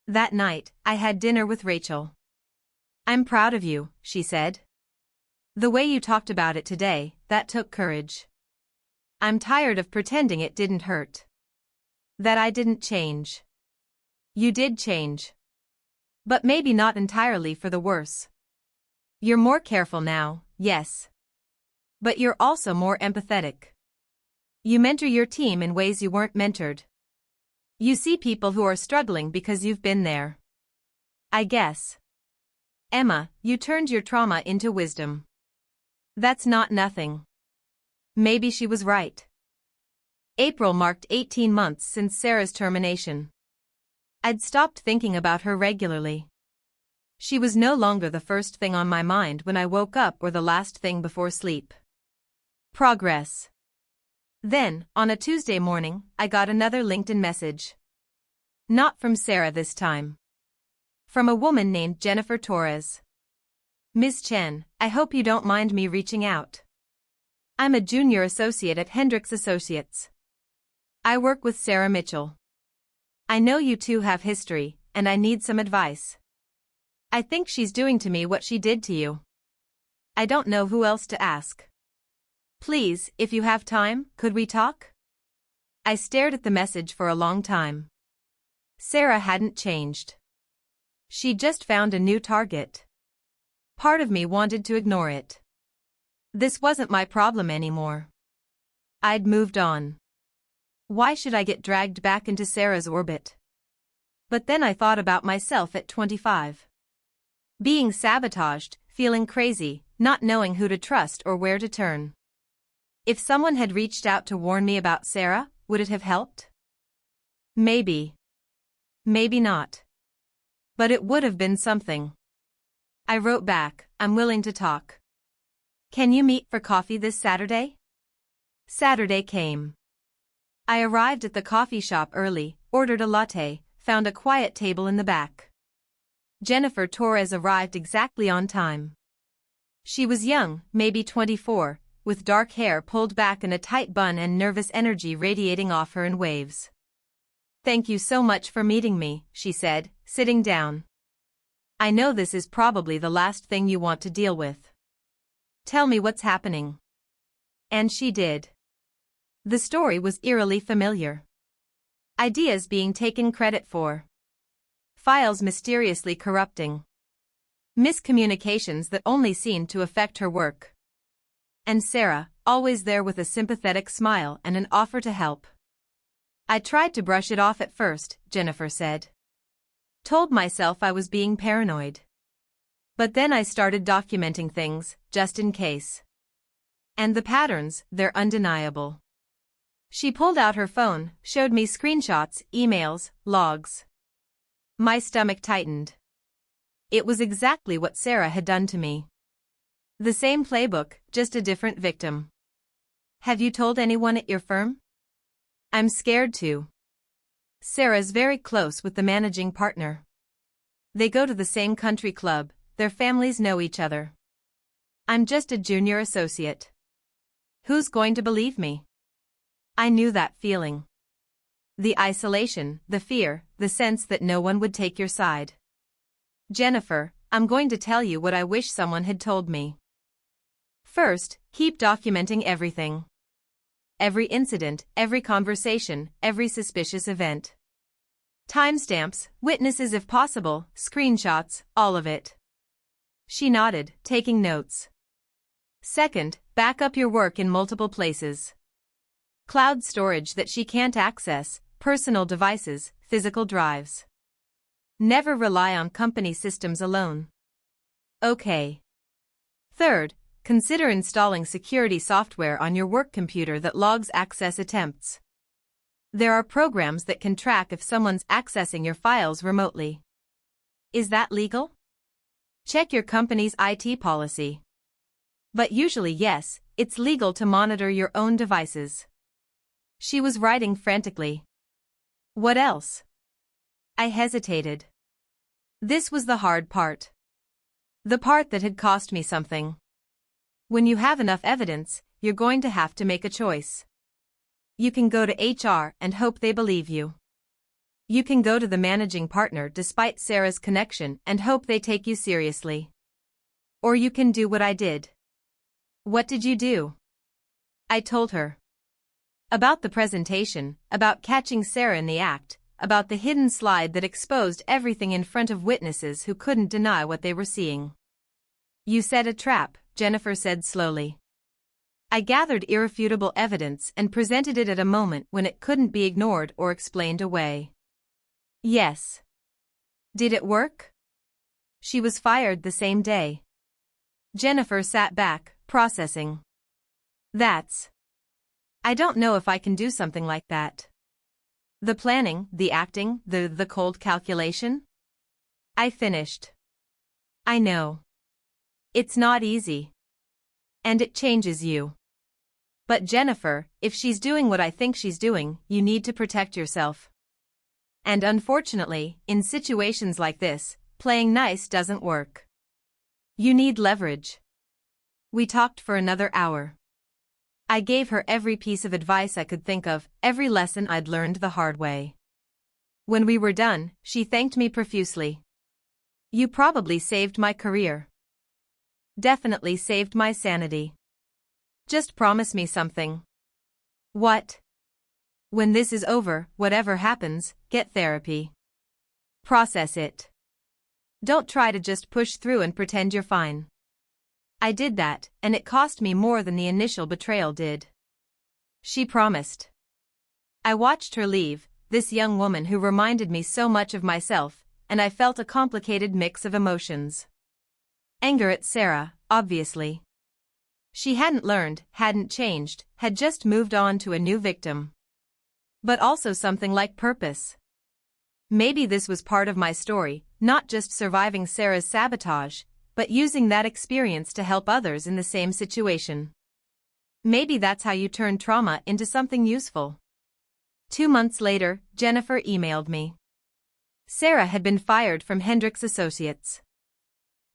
That night, I had dinner with Rachel. I'm proud of you, she said. The way you talked about it today, that took courage. I'm tired of pretending it didn't hurt. That I didn't change. You did change. But maybe not entirely for the worse. You're more careful now, yes. But you're also more empathetic. You mentor your team in ways you weren't mentored. You see people who are struggling because you've been there. I guess. Emma, you turned your trauma into wisdom. That's not nothing. Maybe she was right. April marked 18 months since Sarah's termination. I'd stopped thinking about her regularly. She was no longer the first thing on my mind when I woke up or the last thing before sleep. Progress. Then, on a Tuesday morning, I got another LinkedIn message. Not from Sarah this time. From a woman named Jennifer Torres. Ms. Chen, I hope you don't mind me reaching out. I'm a junior associate at Hendricks Associates. I work with Sarah Mitchell. I know you two have history, and I need some advice. I think she's doing to me what she did to you. I don't know who else to ask. Please, if you have time, could we talk? I stared at the message for a long time. Sarah hadn't changed. She'd just found a new target. Part of me wanted to ignore it. This wasn't my problem anymore. I'd moved on. Why should I get dragged back into Sarah's orbit? But then I thought about myself at 25. Being sabotaged, feeling crazy, not knowing who to trust or where to turn. If someone had reached out to warn me about Sarah, would it have helped? Maybe. Maybe not. But it would have been something. I wrote back, I'm willing to talk. Can you meet for coffee this Saturday? Saturday came. I arrived at the coffee shop early, ordered a latte, found a quiet table in the back. Jennifer Torres arrived exactly on time. She was young, maybe 24, with dark hair pulled back in a tight bun and nervous energy radiating off her in waves. Thank you so much for meeting me, she said, sitting down. I know this is probably the last thing you want to deal with. Tell me what's happening. And she did. The story was eerily familiar. Ideas being taken credit for. Files mysteriously corrupting. Miscommunications that only seemed to affect her work. And Sarah, always there with a sympathetic smile and an offer to help. I tried to brush it off at first, Jennifer said. Told myself I was being paranoid. But then I started documenting things, just in case. And the patterns, they're undeniable. She pulled out her phone, showed me screenshots, emails, logs. My stomach tightened. It was exactly what Sarah had done to me. The same playbook, just a different victim. Have you told anyone at your firm? I'm scared to. Sarah's very close with the managing partner. They go to the same country club, their families know each other. I'm just a junior associate. Who's going to believe me? I knew that feeling. The isolation, the fear, the sense that no one would take your side. Jennifer, I'm going to tell you what I wish someone had told me. First, keep documenting everything. Every incident, every conversation, every suspicious event. Timestamps, witnesses if possible, screenshots, all of it. She nodded, taking notes. Second, back up your work in multiple places. Cloud storage that she can't access, personal devices, physical drives. Never rely on company systems alone. Okay. Third, consider installing security software on your work computer that logs access attempts. There are programs that can track if someone's accessing your files remotely. Is that legal? Check your company's IT policy. But usually yes, it's legal to monitor your own devices. She was writing frantically. What else? I hesitated. This was the hard part. The part that had cost me something. When you have enough evidence, you're going to have to make a choice. You can go to HR and hope they believe you. You can go to the managing partner despite Sarah's connection and hope they take you seriously. Or you can do what I did. What did you do? I told her. About the presentation, about catching Sarah in the act, about the hidden slide that exposed everything in front of witnesses who couldn't deny what they were seeing. You set a trap, Jennifer said slowly. I gathered irrefutable evidence and presented it at a moment when it couldn't be ignored or explained away. Yes. Did it work? She was fired the same day. Jennifer sat back, processing. I don't know if I can do something like that. The planning, the acting, the cold calculation? I finished. I know. It's not easy. And it changes you. But Jennifer, if she's doing what I think she's doing, you need to protect yourself. And unfortunately, in situations like this, playing nice doesn't work. You need leverage. We talked for another hour. I gave her every piece of advice I could think of, every lesson I'd learned the hard way. When we were done, she thanked me profusely. You probably saved my career. Definitely saved my sanity. Just promise me something. What? When this is over, whatever happens, get therapy. Process it. Don't try to just push through and pretend you're fine. I did that, and it cost me more than the initial betrayal did. She promised. I watched her leave, this young woman who reminded me so much of myself, and I felt a complicated mix of emotions. Anger at Sarah, obviously. She hadn't learned, hadn't changed, had just moved on to a new victim. But also something like purpose. Maybe this was part of my story, not just surviving Sarah's sabotage, but using that experience to help others in the same situation. Maybe that's how you turn trauma into something useful. 2 months later, Jennifer emailed me. Sarah had been fired from Hendricks Associates.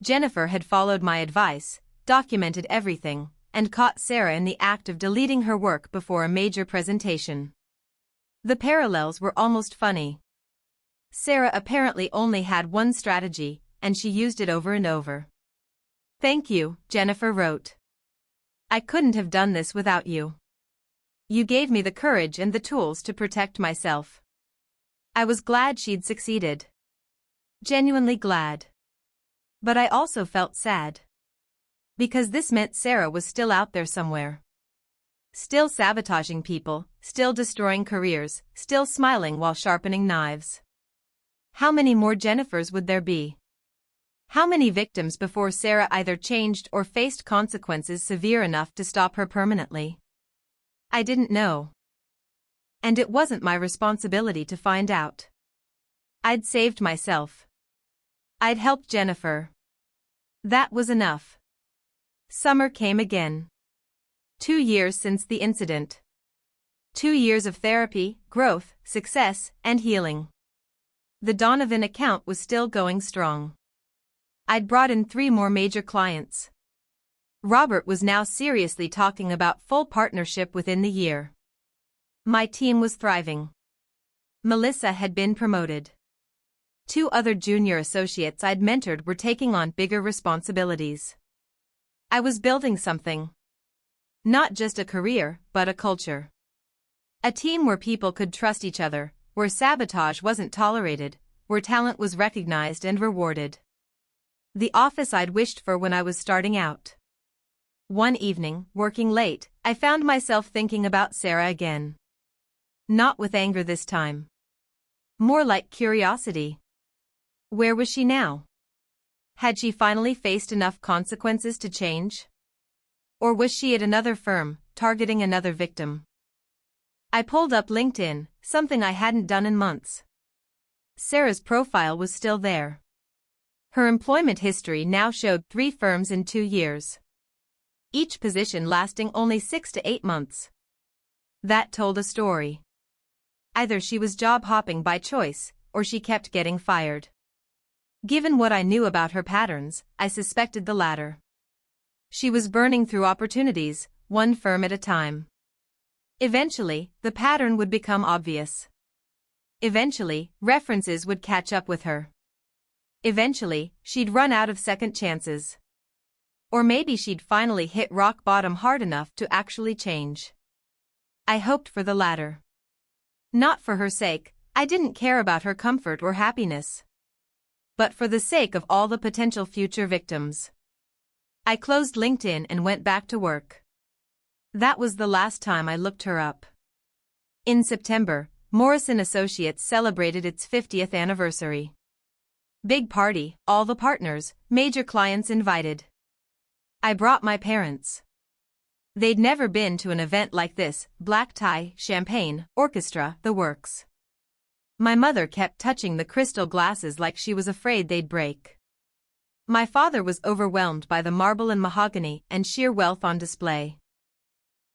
Jennifer had followed my advice, documented everything, and caught Sarah in the act of deleting her work before a major presentation. The parallels were almost funny. Sarah apparently only had one strategy, and she used it over and over. Thank you, Jennifer wrote. I couldn't have done this without you. You gave me the courage and the tools to protect myself. I was glad she'd succeeded. Genuinely glad. But I also felt sad. Because this meant Sarah was still out there somewhere. Still sabotaging people, still destroying careers, still smiling while sharpening knives. How many more Jennifers would there be? How many victims before Sarah either changed or faced consequences severe enough to stop her permanently? I didn't know. And it wasn't my responsibility to find out. I'd saved myself. I'd helped Jennifer. That was enough. Summer came again. 2 years since the incident. 2 years of therapy, growth, success, and healing. The Donovan account was still going strong. I'd brought in 3 more major clients. Robert was now seriously talking about full partnership within the year. My team was thriving. Melissa had been promoted. 2 other junior associates I'd mentored were taking on bigger responsibilities. I was building something. Not just a career, but a culture. A team where people could trust each other, where sabotage wasn't tolerated, where talent was recognized and rewarded. The office I'd wished for when I was starting out. One evening, working late, I found myself thinking about Sarah again. Not with anger this time. More like curiosity. Where was she now? Had she finally faced enough consequences to change? Or was she at another firm, targeting another victim? I pulled up LinkedIn, something I hadn't done in months. Sarah's profile was still there. Her employment history now showed 3 firms in 2 years. Each position lasting only 6 to 8 months. That told a story. Either she was job hopping by choice, or she kept getting fired. Given what I knew about her patterns, I suspected the latter. She was burning through opportunities, one firm at a time. Eventually, the pattern would become obvious. Eventually, references would catch up with her. Eventually, she'd run out of second chances. Or maybe she'd finally hit rock bottom hard enough to actually change. I hoped for the latter. Not for her sake, I didn't care about her comfort or happiness. But for the sake of all the potential future victims. I closed LinkedIn and went back to work. That was the last time I looked her up. In September, Morrison Associates celebrated its 50th anniversary. Big party, all the partners, major clients invited. I brought my parents. They'd never been to an event like this, black tie, champagne, orchestra, the works. My mother kept touching the crystal glasses like she was afraid they'd break. My father was overwhelmed by the marble and mahogany and sheer wealth on display.